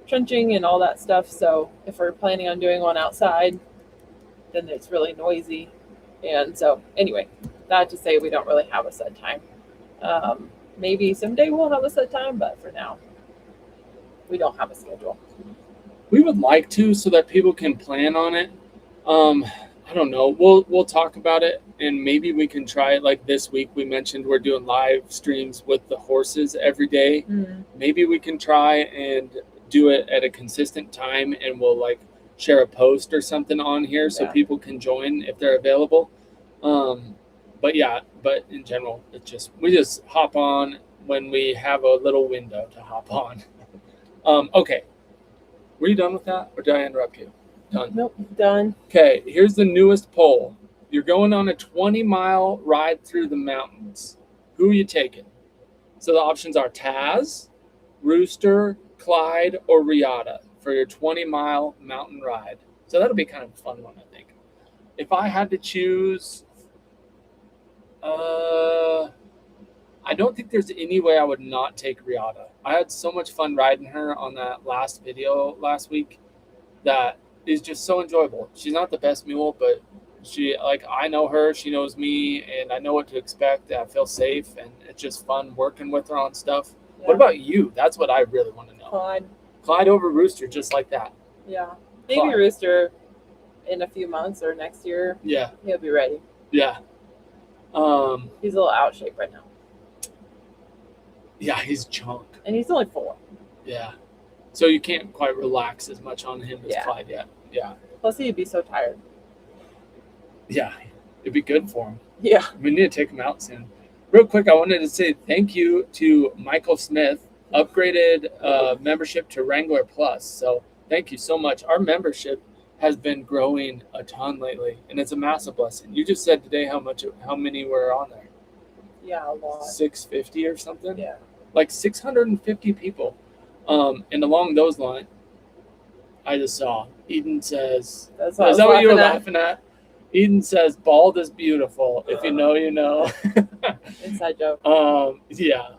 trenching and all that stuff. So if we're planning on doing one outside, then it's really noisy. And so anyway, that to say we don't really have a set time. Maybe someday we'll have a set time, but for now, we don't have a schedule. We would like to so that people can plan on it. I don't know. We'll talk about it, and maybe we can try it. Like this week, we mentioned we're doing live streams with the horses every day. Mm-hmm. Maybe we can try and do it at a consistent time, and we'll share a post or something on here so people can join if they're available. But in general, we just hop on when we have a little window to hop on. Okay. Were you done with that, or did I interrupt you? Done. Nope, done. Okay, here's the newest poll. You're going on a 20-mile ride through the mountains. Who are you taking? So the options are Taz, Rooster, Clyde, or Riata for your 20-mile mountain ride. So that'll be kind of a fun one, I think. If I had to choose, I don't think there's any way I would not take Riata. I had so much fun riding her on that last video last week that is just so enjoyable. She's not the best mule, but I know her, she knows me, and I know what to expect. I feel safe, and it's just fun working with her on stuff. Yeah. What about you? That's what I really want to know. Clyde over Rooster, just like that. Yeah. Maybe Clyde. Rooster in a few months or next year. Yeah. He'll be ready. Yeah. He's a little out of shape right now. Yeah, he's chunk. And he's only 4. Yeah. So you can't quite relax as much on him as Clyde yet. Yeah. Plus he'd be so tired. Yeah. It'd be good for him. Yeah. We need to take him out soon. Real quick, I wanted to say thank you to Michael Smith, upgraded membership to Wrangler Plus. So thank you so much. Our membership has been growing a ton lately, and it's a massive blessing. You just said today how many were on there. Yeah, a lot. 650 or something? Yeah. 650 people. And along those lines, I just saw Eden says, is that what you were laughing at? Eden says, bald is beautiful. If you know, you know. Inside joke. Yeah.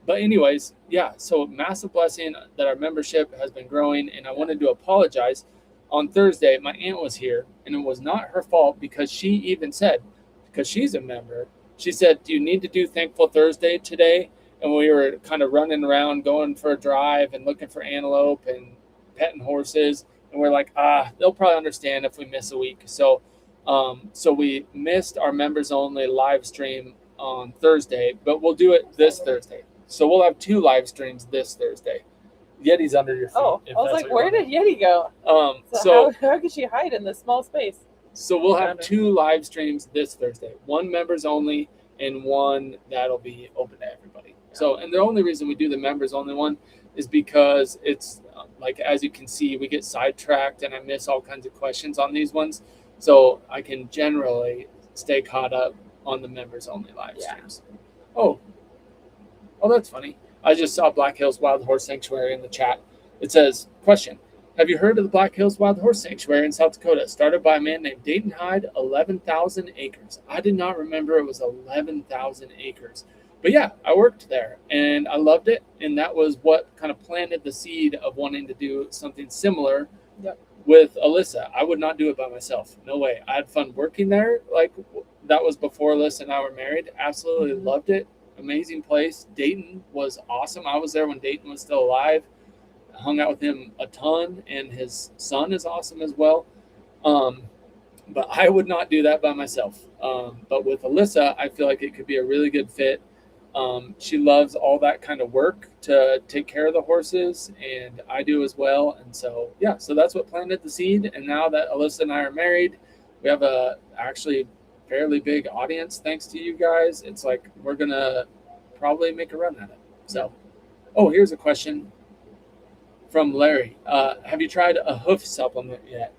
But anyways, so massive blessing that our membership has been growing. And I wanted to apologize. On Thursday, my aunt was here, and it was not her fault because she even said, because she's a member, she said, do you need to do Thankful Thursday today? And we were kind of running around, going for a drive and looking for antelope and petting horses. And we're like, they'll probably understand if we miss a week. So we missed our members only live stream on Thursday, but we'll do it this Thursday. So we'll have 2 live streams this Thursday. Yeti's under your feet. Oh, I was like, where did Yeti go? How could she hide in this small space? So we'll have 2 live streams this Thursday. 1 members only and 1 that'll be open to everybody. Yeah. So, and the only reason we do the members only one is because it's as you can see, we get sidetracked and I miss all kinds of questions on these ones. So I can generally stay caught up on the members only live streams. Oh, that's funny. I just saw Black Hills Wild Horse Sanctuary in the chat. It says, question, have you heard of the Black Hills Wild Horse Sanctuary in South Dakota? Started by a man named Dayton Hyde, 11,000 acres. I did not remember it was 11,000 acres. But yeah, I worked there and I loved it. And that was what kind of planted the seed of wanting to do something similar with Alyssa. I would not do it by myself. No way. I had fun working there. That was before Alyssa and I were married. Absolutely loved it. amazing place. Dayton was awesome. I was there when Dayton was still alive. I hung out with him a ton, and his son is awesome as well. But I would not do that by myself. But with Alyssa, I feel like it could be a really good fit. She loves all that kind of work to take care of the horses, and I do as well. And so, yeah, so that's what planted the seed. And now that Alyssa and I are married, we have a actually fairly big audience thanks to you guys. It's like we're gonna probably make a run at it. So, oh, here's a question from Larry. Have you tried a hoof supplement yet?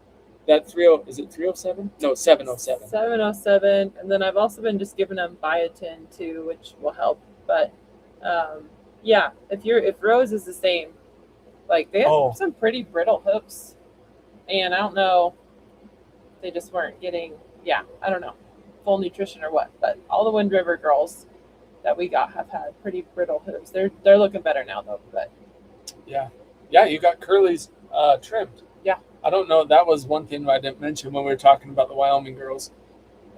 That 30 is it 307? No, 707. 707, and then I've also been just giving them biotin too, which will help. But yeah, if Rose is the same, like they have some pretty brittle hooves, and I don't know, they just weren't getting I don't know, full nutrition or what. But all the Wind River girls that we got have had pretty brittle hooves. They're looking better now though. But yeah, you got Curly's trimmed. Yeah. I don't know. That was one thing I didn't mention when we were talking about the Wyoming girls.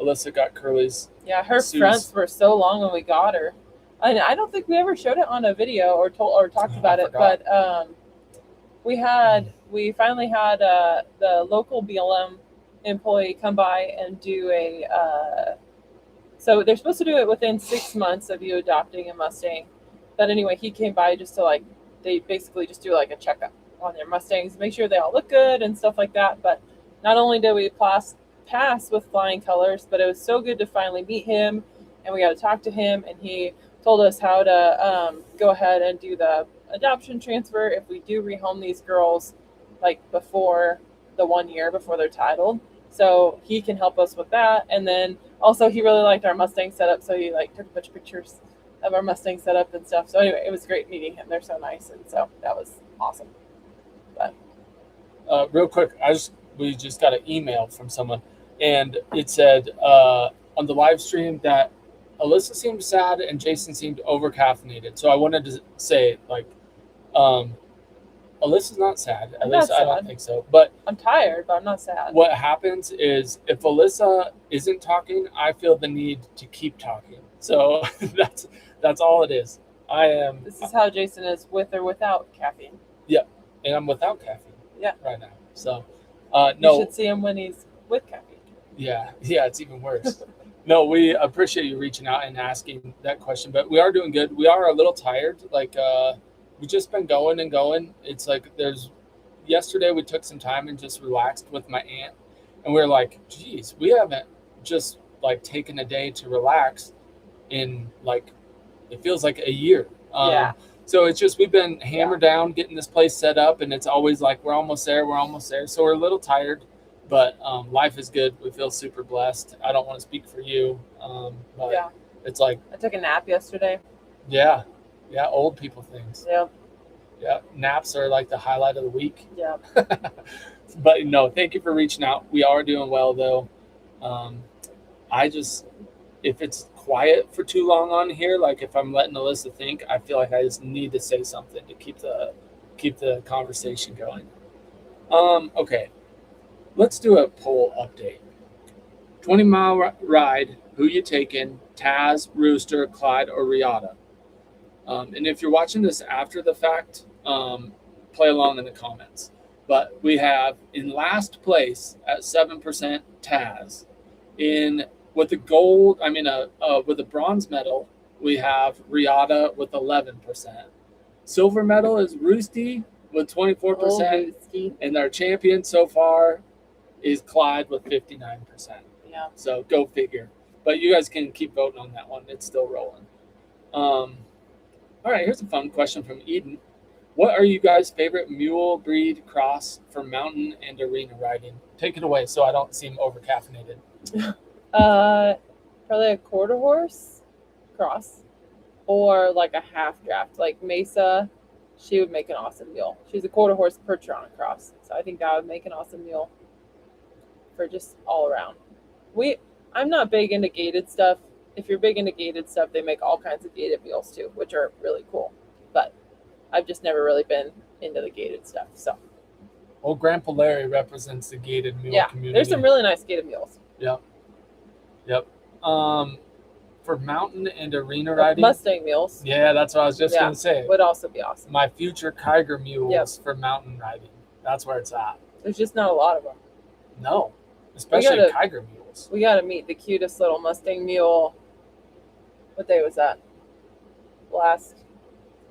Alyssa got Curly's. Yeah, her fronts were so long when we got her. And I don't think we ever showed it on a video or talked about it. But we finally had the local BLM employee come by and do so they're supposed to do it within 6 months of you adopting a Mustang. But anyway, he came by just to they basically just do like a checkup on their Mustangs, make sure they all look good and stuff like that. But not only did we pass with flying colors, but it was so good to finally meet him, and we got to talk to him, and he told us how to go ahead and do the adoption transfer if we do rehome these girls like before the 1 year before they're titled. So he can help us with that. And then also he really liked our Mustang setup, so he took a bunch of pictures of our Mustang setup and stuff. So anyway, it was great meeting him. They're so nice, and so that was awesome. But real quick, we just got an email from someone, and it said on the live stream that Alyssa seemed sad and Jason seemed over caffeinated. So I wanted to say, Alyssa's not sad. At least I don't think so. But I'm tired, but I'm not sad. What happens is if Alyssa isn't talking, I feel the need to keep talking. So that's all it is. This is how Jason is with or without caffeine. Yeah, and I'm without caffeine. Yeah. Right now. So no. You should see him when he's with caffeine. Yeah, it's even worse. No, we appreciate you reaching out and asking that question, but we are doing good. We are a little tired. We've just been going and going. It's yesterday we took some time and just relaxed with my aunt, and we were like, geez, we haven't just taken a day to relax in it feels like a year. Yeah. So it's just we've been hammered down getting this place set up, and it's always we're almost there. So we're a little tired, but life is good. We feel super blessed. I don't want to speak for you, but it's I took a nap yesterday. Yeah, old people things. Yep. Yeah, naps are the highlight of the week. Yeah. But no, thank you for reaching out. We are doing well though. If it's quiet for too long on here, if I'm letting Alyssa think, I feel like I just need to say something to keep the conversation going. Okay, let's do a poll update. 20-mile ride, who you taking? Taz, Rooster, Clyde, or Riata? And if you're watching this after the fact, play along in the comments. But we have in last place at 7% Taz. With the gold, with the bronze medal, we have Riata with 11%. Silver medal is Roosty with 24%. And our champion so far is Clyde with 59%. Yeah. So go figure. But you guys can keep voting on that one. It's still rolling. All right, here's a fun question from Eden. What are you guys' favorite mule breed cross for mountain and arena riding? Take it away so I don't seem over caffeinated. Probably a quarter horse cross or a half draft. Mesa, she would make an awesome mule. She's a quarter horse Percheron cross. So I think that would make an awesome mule for just all around. I'm not big into gated stuff. If you're big into gated stuff, they make all kinds of gated mules too, which are really cool. But I've just never really been into the gated stuff. So. Well, Grandpa Larry represents the gated mule community. There's some really nice gated mules. Yep. for mountain and arena riding. Mustang mules. Yeah, that's what I was just Yeah, going to say. would also be awesome. My future Kiger mules for mountain riding. That's where it's at. There's just not a lot of them. No, especially Kiger mules. We got to meet the cutest little Mustang mule. What day was that? Last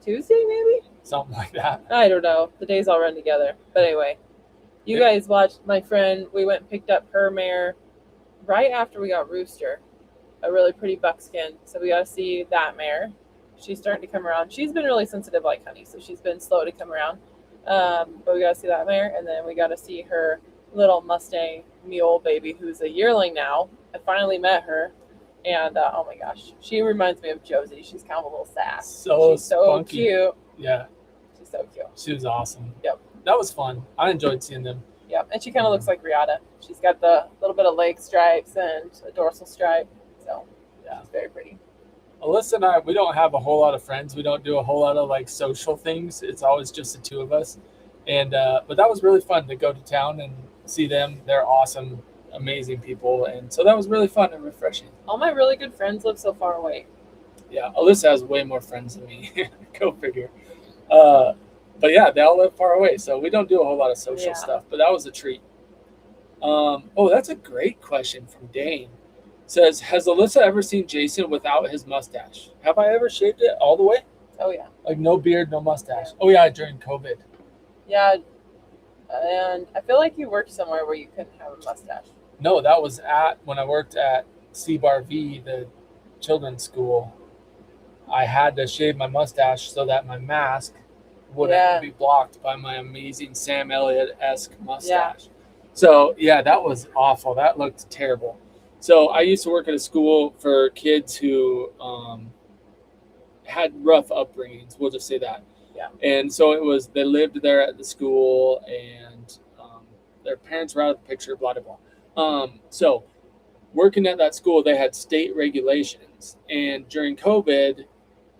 Tuesday, maybe? Something like that. I don't know. The days all run together. But anyway, you guys watched my friend. We went and picked up her mare right after we got Rooster, a really pretty buckskin. So we got to see that mare. She's starting to come around. She's been really sensitive like honey, so she's been slow to come around. But we got to see that mare, and then we got to see her little Mustang mule baby, who's a yearling now. I finally met her, and oh my gosh, she reminds me of Josie. She's kind of a little sass. She's so cute. Yeah, she's so cute. She was awesome. Yep, that was fun. I enjoyed seeing them. Yep, and she kind of looks like Riata. She's got the little bit of leg stripes and a dorsal stripe, so yeah, she's very pretty. Alyssa and I, we don't have a whole lot of friends. We don't do a whole lot of like social things. It's always just the two of us. And but that was really fun to go to town and see them. They're awesome, amazing people. And so that was really fun and refreshing. All my really good friends live so far away. Yeah, Alyssa has way more friends than me. Go figure. But yeah, they all live far away. So we don't do a whole lot of social stuff. But that was a treat. Oh, that's a great question from Dane. Says, has Alyssa ever seen Jason without his mustache? Have I ever shaved it all the way? Oh, yeah. Like no beard, no mustache. Oh, yeah, during COVID. Yeah, and I feel like you worked somewhere where you couldn't have a mustache. No, that was when I worked at C-Bar V, the children's school. I had to shave my mustache so that my mask wouldn't be blocked by my amazing Sam Elliott-esque mustache. Yeah. So, yeah, that was awful. That looked terrible. So I used to work at a school for kids who had rough upbringings. We'll just say that. Yeah. And so they lived there at the school, and their parents were out of the picture, blah, blah, blah. So working at that school, they had state regulations. And during COVID,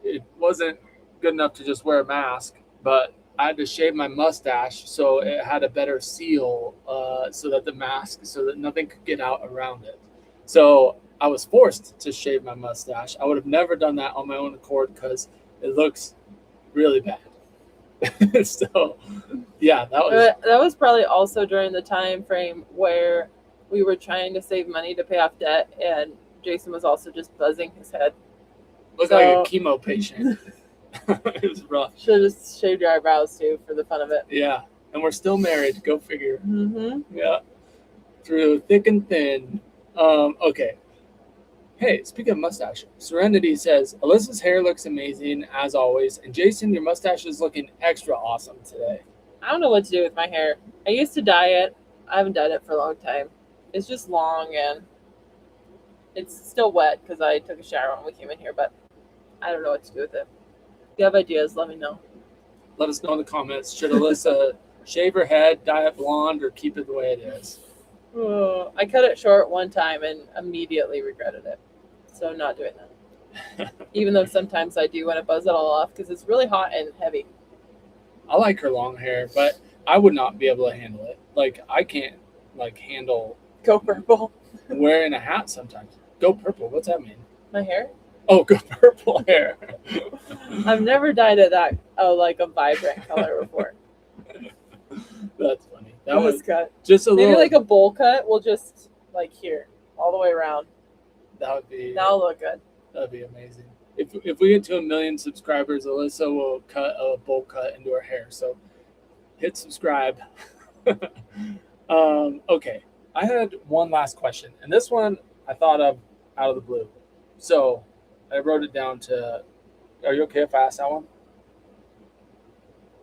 it wasn't good enough to just wear a mask, but I had to shave my mustache so it had a better seal so that nothing could get out around it. So I was forced to shave my mustache. I would have never done that on my own accord because it looks really bad. So, yeah, that was probably also during the time frame where we were trying to save money to pay off debt, and Jason was also just buzzing his head. Looked like a chemo patient. It was rough. Should have just shaved your eyebrows too for the fun of it. Yeah, and we're still married. Go figure. Mm-hmm. Yeah, through thick and thin. Okay. Hey, speaking of mustache, Serenity says, Alyssa's hair looks amazing as always. And Jason, your mustache is looking extra awesome today. I don't know what to do with my hair. I used to dye it. I haven't dyed it for a long time. It's just long and it's still wet because I took a shower when we came in here, but I don't know what to do with it. If you have ideas, let me know. Let us know in the comments. Should Alyssa shave her head, dye it blonde, or keep it the way it is? I cut it short one time and immediately regretted it. So I'm not doing that. Even though sometimes I do want to buzz it all off because it's really hot and heavy. I like her long hair, but I would not be able to handle it. Like, I can't, handle... Go purple. Wearing a hat sometimes. Go purple. What's that mean? My hair? Oh, go purple hair. I've never dyed it that, a vibrant color before. That's funny. That was cut. Just maybe a bowl cut. We'll just here all the way around. That'll look good. That'd be amazing. If we get to 1 million subscribers, Alyssa will cut a bowl cut into her hair. So hit subscribe. Okay, I had one last question, and this one I thought of out of the blue. So I wrote it down to. Are you okay if I ask that one?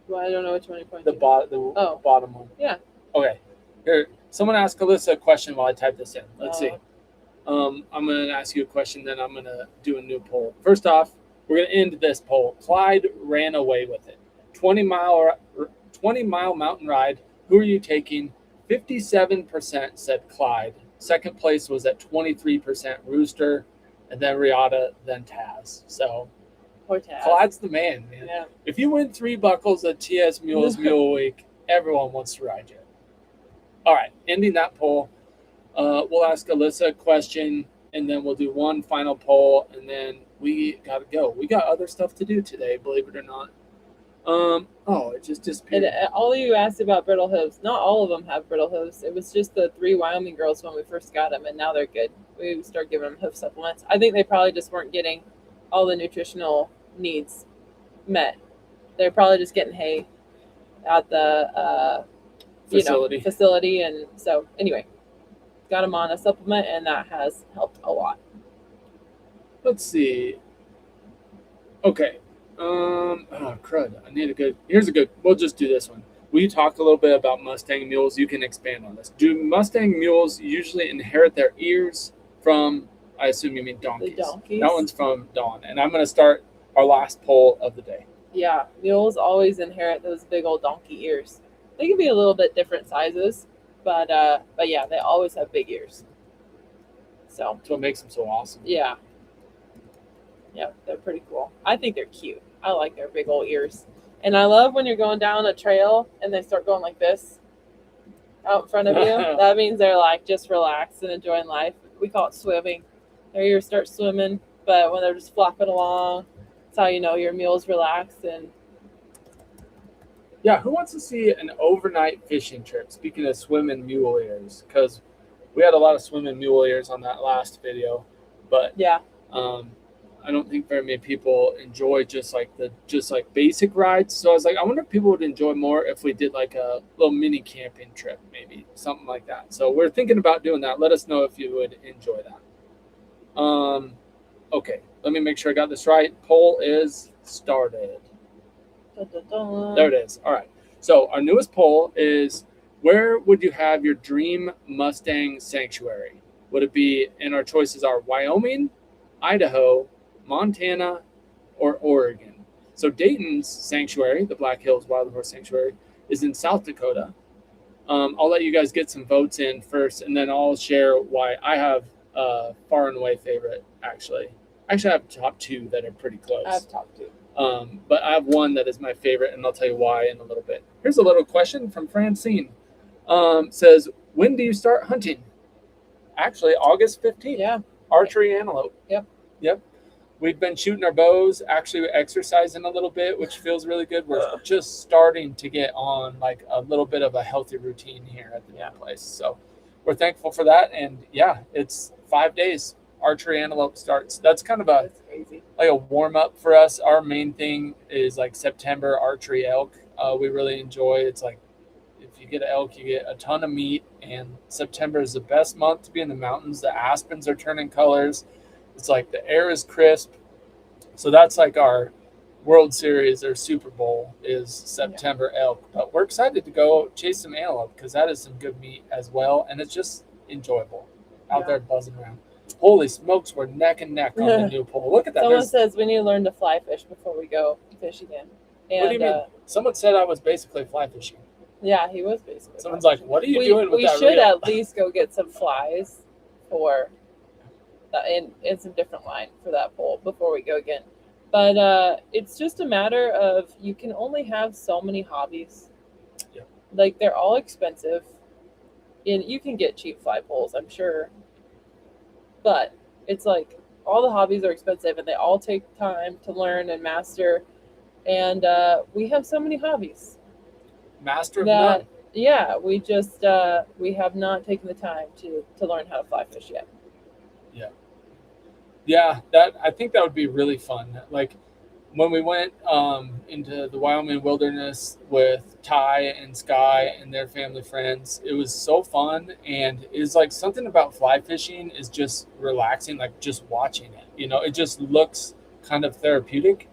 Well, I don't know which one you're pointing to. The bottom one. Yeah. Okay. Here, someone asked Alyssa a question while I type this in. Let's see. I'm going to ask you a question, then I'm going to do a new poll. First off, we're going to end this poll. Clyde ran away with it. 20-mile mountain ride. Who are you taking? 57% said Clyde. Second place was at 23% Rooster, and then Riata, then Taz. So poor Taz. Clyde's the man. Yeah. If you win 3 buckles at TS Mules Mule Week, everyone wants to ride you. All right, ending that poll. We'll ask Alyssa a question. and then we'll do one final poll, and then we gotta go. We got other stuff to do today, believe it or not. It just disappeared. And all you asked about brittle hooves, not all of them have brittle hooves. It was just the 3 Wyoming girls when we first got them, and now they're good. We started giving them hoof supplements. I think they probably just weren't getting all the nutritional needs met. They're probably just getting hay at the facility, and so anyway, got them on a supplement, and that has helped a lot. Let's see. Okay. Crud. I need a good. Here's a good. We'll just do this one. We talked a little bit about Mustang mules. You can expand on this. Do Mustang mules usually inherit their ears from? I assume you mean donkeys. The donkeys. That one's from Dawn, and I'm going to start our last poll of the day. Yeah, mules always inherit those big old donkey ears. They can be a little bit different sizes, but yeah, they always have big ears. So that's what makes them so awesome. Yeah, they're pretty cool. I think they're cute. I like their big old ears. And I love when you're going down a trail and they start going like this out in front of you. That means they're like just relaxed and enjoying life. We call it swimming. Their ears start swimming, but when they're just flopping along, that's how you know your mule's relaxed. And yeah, who wants to see an overnight fishing trip? Speaking of swimming mule ears, because we had a lot of swimming mule ears on that last video, but yeah. I don't think very many people enjoy just like basic rides. So I was like, I wonder if people would enjoy more if we did like a little mini camping trip, maybe something like that. So we're thinking about doing that. Let us know if you would enjoy that. Okay, let me make sure I got this right. Poll is started. There it is. All right. So our newest poll is, where would you have your dream Mustang sanctuary? Would it be, and our choices are Wyoming, Idaho, Montana, or Oregon. So Dayton's sanctuary, the Black Hills Wild Horse Sanctuary, is in South Dakota. I'll let you guys get some votes in first, and then I'll share why I have a far and away favorite, actually. Actually, I have top 2 that are pretty close. I have top 2. But I have one that is my favorite, and I'll tell you why in a little bit. Here's a little question from Francine. Says, when do you start hunting? Actually, August 15th. Yeah. Archery antelope. Yep. We've been shooting our bows, actually exercising a little bit, which feels really good. We're just starting to get on like a little bit of a healthy routine here at the new place. So we're thankful for that. And yeah, it's 5 days. Archery antelope starts. That's kind of That's crazy. like a warm up for us. Our main thing is like September archery elk. We really enjoy. It's like if you get elk, you get a ton of meat. And September is the best month to be in the mountains. The aspens are turning colors. It's like the air is crisp. So that's like our World Series or Super Bowl is September elk. But we're excited to go chase some antelope because that is some good meat as well. And it's just enjoyable out there buzzing around. Holy smokes, we're neck and neck on the new pole. Look at that. Someone says we need to learn to fly fish before we go fish again. And, what do you mean? Someone said I was basically fly fishing. Yeah, he was basically. Someone's like, what are you doing with that We should reel? at least go get some flies for in some different line for that pole before we go again. But it's just a matter of you can only have so many hobbies. Yeah. Like they're all expensive. And you can get cheap fly poles, I'm sure. But it's like all the hobbies are expensive and they all take time to learn and master. And we have so many hobbies. Master of none. Yeah, we just we have not taken the time to learn how to fly fish yet. Yeah, that I think that would be really fun. Like when we went into the Wyoming wilderness with Ty and Sky and their family friends, it was so fun. And it's like something about fly fishing is just relaxing, like just watching it. You know, it just looks kind of therapeutic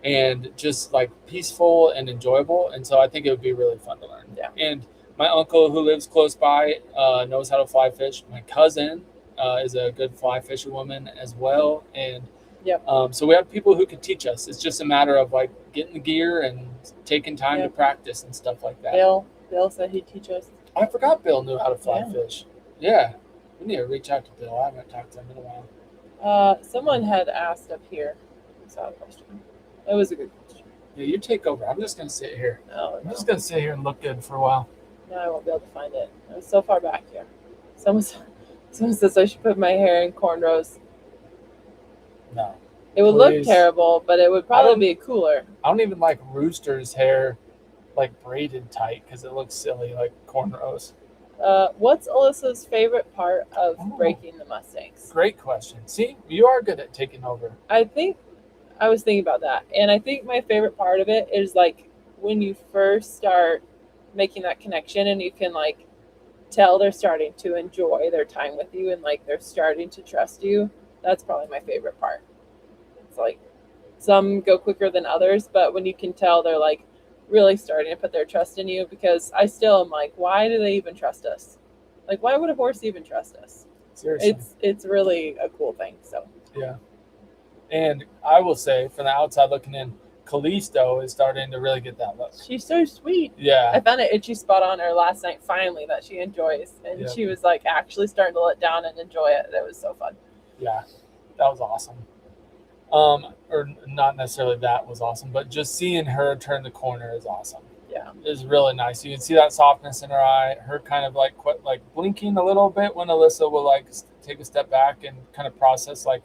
and just like peaceful and enjoyable. And so I think it would be really fun to learn. Yeah. And my uncle who lives close by knows how to fly fish. My cousin is a good fly fisherwoman as well. And so we have people who could teach us. It's just a matter of like getting the gear and taking time to practice and stuff like that. Bill said he'd teach us. I forgot Bill knew how to fly fish. Yeah. We need to reach out to Bill. I haven't talked to him in a while. Someone had asked up here. I saw a question. It was a good question. Yeah, you take over. I'm just going to sit here. No. I'm just going to sit here and look good for a while. No, I won't be able to find it. It was so far back here. Someone said, Someone says I should put my hair in cornrows. No. It would look Please. terrible, but it would probably be cooler. I don't even like Rooster's hair like braided tight because it looks silly like cornrows. What's Alyssa's favorite part of breaking the Mustangs? Great question. See, you are good at taking over. I think I was thinking about that, and I think my favorite part of it is like when you first start making that connection and you can like tell they're starting to enjoy their time with you and like they're starting to trust you. That's probably my favorite part. It's like some go quicker than others, but when you can tell they're like really starting to put their trust in you, because I still am like, why do they even trust us? Like, why would a horse even trust us? Seriously. It's really a cool thing. So yeah. And I will say, from the outside looking in, Callisto is starting to really get that look. She's so sweet. Yeah. I found an itchy spot on her last night finally that she enjoys, and she was like actually starting to let down and enjoy it. It was so fun. Yeah, that was awesome. Or not necessarily that was awesome, but just seeing her turn the corner is awesome. Yeah, it was really nice. You can see that softness in her eye. Her kind of like blinking a little bit when Alyssa will like take a step back and kind of process like,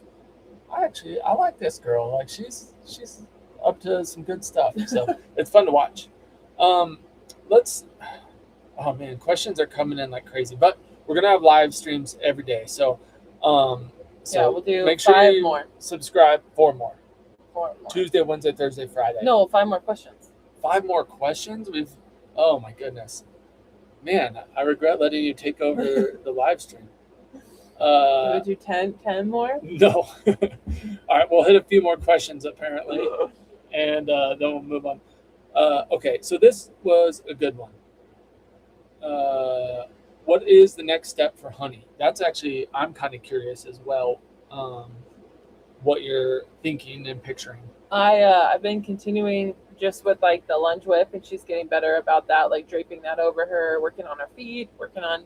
I like this girl. Like she's up to some good stuff. So it's fun to watch. Oh man, questions are coming in like crazy. But we're gonna have live streams every day. So we'll do make sure 5 you more. subscribe. 4 more. 4 more. Tuesday, Wednesday, Thursday, Friday. No, 5 more questions. 5 more questions? Oh my goodness. Man, I regret letting you take over the live stream. Would do 10 more? No. All right, we'll hit a few more questions apparently, and then we'll move on. Okay, so this was a good one. What is the next step for Honey? That's actually, I'm kind of curious as well, what you're thinking and picturing. I've been continuing just with like the lunge whip, and she's getting better about that, like draping that over her, working on her feet, working on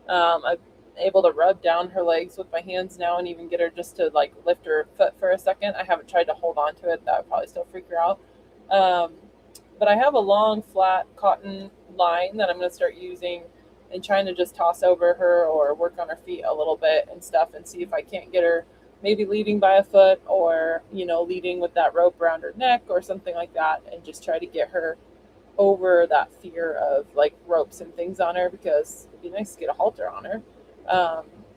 I'm able to rub down her legs with my hands now and even get her just to like lift her foot for a second. I haven't tried to hold on to it. That would probably still freak her out. But I have a long flat cotton line that I'm going to start using and trying to just toss over her or work on her feet a little bit and stuff, and see if I can't get her maybe leading by a foot, or leading with that rope around her neck or something like that, and just try to get her over that fear of like ropes and things on her, because it'd be nice to get a halter on her.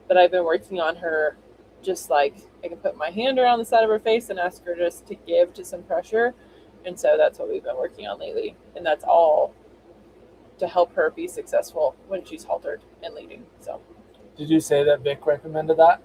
But I've been working on her just like I can put my hand around the side of her face and ask her just to give to some pressure, and so that's what we've been working on lately, and that's all to help her be successful when she's haltered and leading. So did you say that Vic recommended that?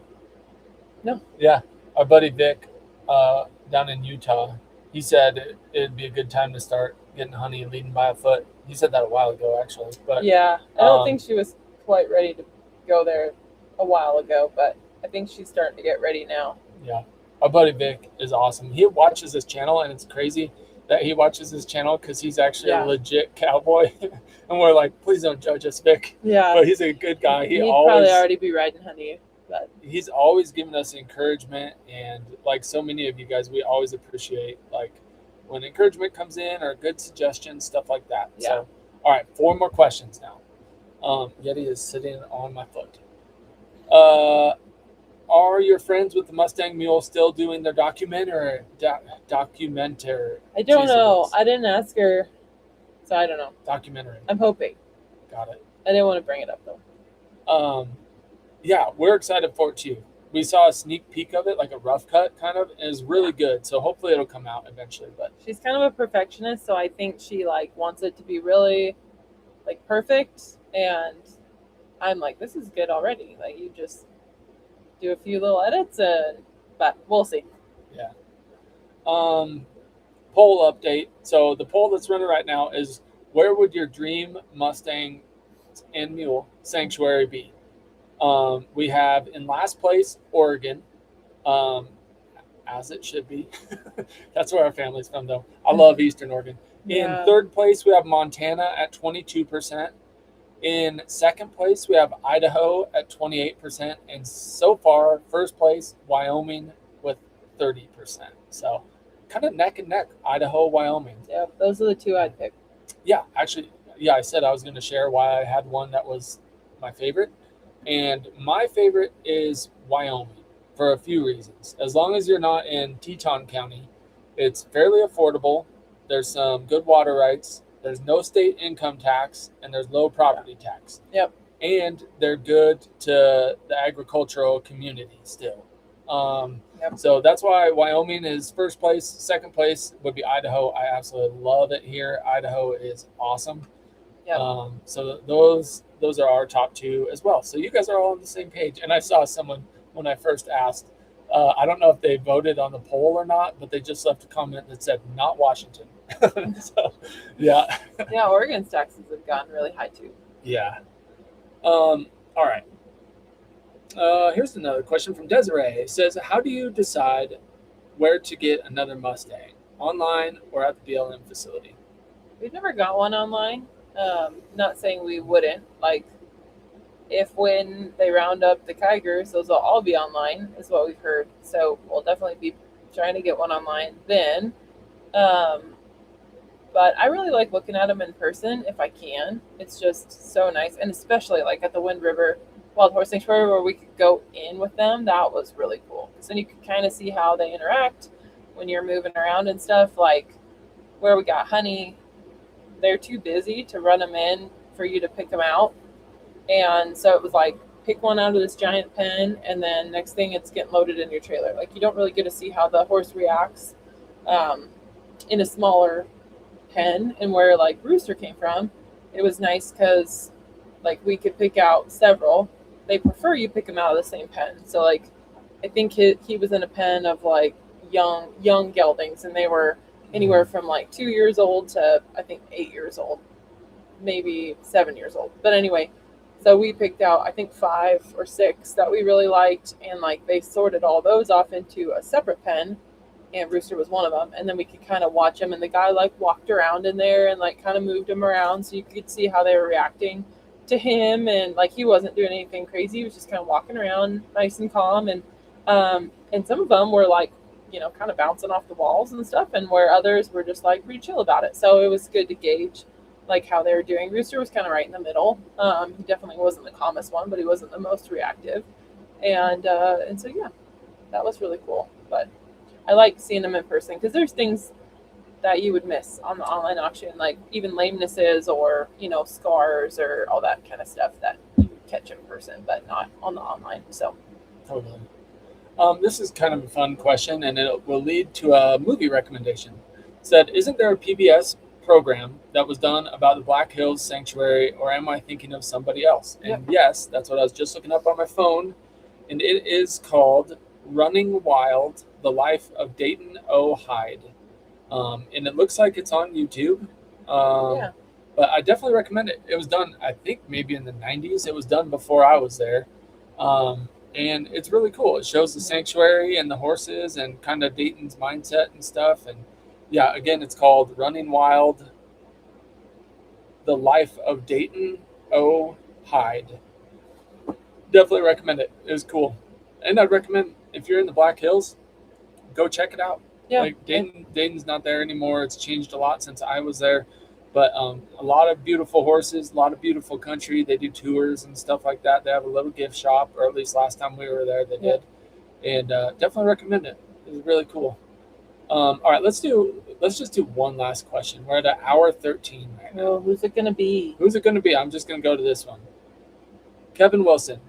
No. Yeah, our buddy Vic down in Utah, he said it'd be a good time to start getting Honey leading by a foot. He said that a while ago, actually. But yeah, I don't think she was quite ready to go there a while ago, but I think she's starting to get ready now. Yeah, our buddy Vic is awesome. He watches this channel, and it's crazy that he watches this channel because he's actually a legit cowboy. And we're like, please don't judge us, Vic. Yeah. But he's a good guy. He'd probably already be riding Honey. But he's always giving us encouragement, and like so many of you guys, we always appreciate like when encouragement comes in or good suggestions, stuff like that. Yeah. So, all right, 4 more questions now. Yeti is sitting on my foot. Are your friends with the Mustang Mule still doing their documentary? I don't know. I didn't ask her, so I don't know. Documentary. I'm hoping. Got it. I didn't want to bring it up though. Yeah, we're excited for it too. We saw a sneak peek of it, like a rough cut kind of, and it's really good. So hopefully it'll come out eventually. But she's kind of a perfectionist, so I think she like wants it to be really like perfect, and I'm like, this is good already. Like you just do a few little edits, but we'll see. Yeah. Poll update. So the poll that's running right now is, where would your dream Mustang and Mule sanctuary be? We have in last place Oregon, as it should be. That's where our family's from, though. I love Eastern Oregon. Yeah. In third place, we have Montana at 22%. In second place, we have Idaho at 28%. And so far, first place, Wyoming with 30%. So kind of neck and neck, Idaho, Wyoming. Yeah, those are the 2 I'd pick. Yeah, actually, I said I was going to share why I had one that was my favorite. And my favorite is Wyoming for a few reasons. As long as you're not in Teton County, it's fairly affordable. There's some good water rights. There's no state income tax, and there's low property tax. Yep. And they're good to the agricultural community still. Yep. So that's why Wyoming is first place. Second place would be Idaho. I absolutely love it here. Idaho is awesome. Yep. So those are our top two as well. So you guys are all on the same page. And I saw someone when I first asked, I don't know if they voted on the poll or not, but they just left a comment that said not Washington. So yeah. Yeah, Oregon's taxes have gotten really high too. Yeah. All right. Here's another question from Desiree. It says, how do you decide where to get another Mustang, online or at the BLM facility? We've never got one online. Not saying we wouldn't. Like, if when they round up the Tigers, those will all be online, is what we've heard. So we'll definitely be trying to get one online then. But I really like looking at them in person if I can. It's just so nice. And especially like at the Wind River Wild Horse Sanctuary where we could go in with them, that was really cool. Because then you could kind of see how they interact when you're moving around and stuff. Like where we got Honey, they're too busy to run them in for you to pick them out. And so it was like, pick one out of this giant pen, and then next thing it's getting loaded in your trailer. Like you don't really get to see how the horse reacts in a smaller pen. And where like Rooster came from, it was nice because like we could pick out several. They prefer you pick them out of the same pen. So like I think he was in a pen of like young geldings, and they were anywhere from like 2 years old to I think 8 years old, maybe 7 years old. But anyway, so we picked out I think 5 or 6 that we really liked, and like they sorted all those off into a separate pen, and Rooster was one of them. And then we could kind of watch him, and the guy like walked around in there and like kind of moved him around so you could see how they were reacting to him. And like he wasn't doing anything crazy, he was just kind of walking around nice and calm. And some of them were like, you know, kind of bouncing off the walls and stuff, and where others were just like pretty chill about it. So it was good to gauge like how they were doing. Rooster was kind of right in the middle. He definitely wasn't the calmest one, but he wasn't the most reactive. And so yeah, that was really cool. But I like seeing them in person because there's things that you would miss on the online auction, like even lamenesses or, you know, scars or all that kind of stuff that you catch in person, but not on the online. So totally. This is kind of a fun question, and it will lead to a movie recommendation. It said, isn't there a PBS program that was done about the Black Hills Sanctuary, or am I thinking of somebody else? And Yep. yes, that's what I was just looking up on my phone, and it is called Running Wild, The Life of Dayton O. Hyde. And it looks like it's on YouTube. yeah. But I definitely recommend it. It was done, I think, maybe in the 90s. It was done before I was there. And it's really cool. It shows the sanctuary and the horses and kind of Dayton's mindset and stuff. And yeah, again, it's called Running Wild, The Life of Dayton O. Hyde. Definitely recommend it. It was cool. And I'd recommend, if you're in the Black Hills, go check it out. Yeah. Like Dayton's not there anymore. It's changed a lot since I was there. But a lot of beautiful horses, a lot of beautiful country. They do tours and stuff like that. They have a little gift shop, or at least last time we were there, they did. And definitely recommend it. It was really cool. All right, let's just do one last question. We're at an hour 13 right now. Well, who's it gonna be? Who's it going to be? I'm just going to go to this one. Kevin Wilson.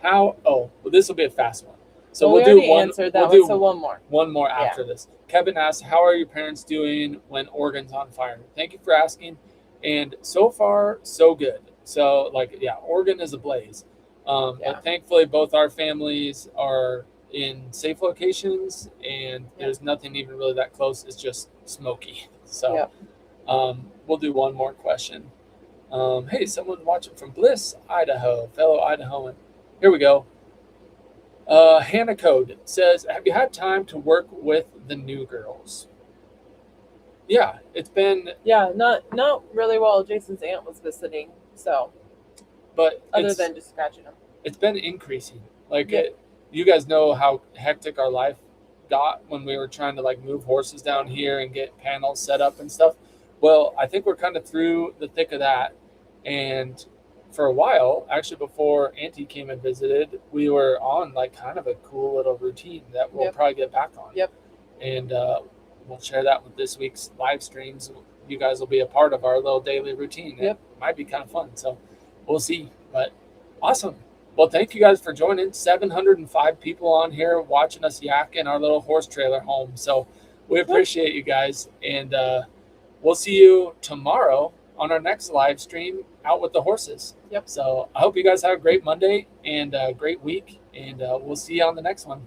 Well, this will be a fast one. So we'll do one. Answered that we'll one, so one more. One more after this. Kevin asks, how are your parents doing when Oregon's on fire? Thank you for asking. And so far, so good. So, Oregon is ablaze. But thankfully, both our families are in safe locations, and there's nothing even really that close. It's just smoky. So we'll do one more question. Hey, someone watching from Bliss, Idaho, fellow Idahoan. Here we go. Hannah Code says, have you had time to work with the new girls? Yeah, it's been... Yeah, not really while Jason's aunt was visiting, so... But other than just scratching them. It's been increasing. You guys know how hectic our life got when we were trying to move horses down here and get panels set up and stuff. Well, I think we're kind of through the thick of that. And for a while, actually before Auntie came and visited, we were on like kind of a cool little routine that we'll probably get back on. Yep. And we'll share that with this week's live streams. You guys will be a part of our little daily routine. Yep. It might be kind of fun. So we'll see. But awesome. Well, thank you guys for joining. 705 people on here watching us yak in our little horse trailer home. So we appreciate you guys. And we'll see you tomorrow on our next live stream out with the horses. Yep. So I hope you guys have a great Monday and a great week. And we'll see you on the next one.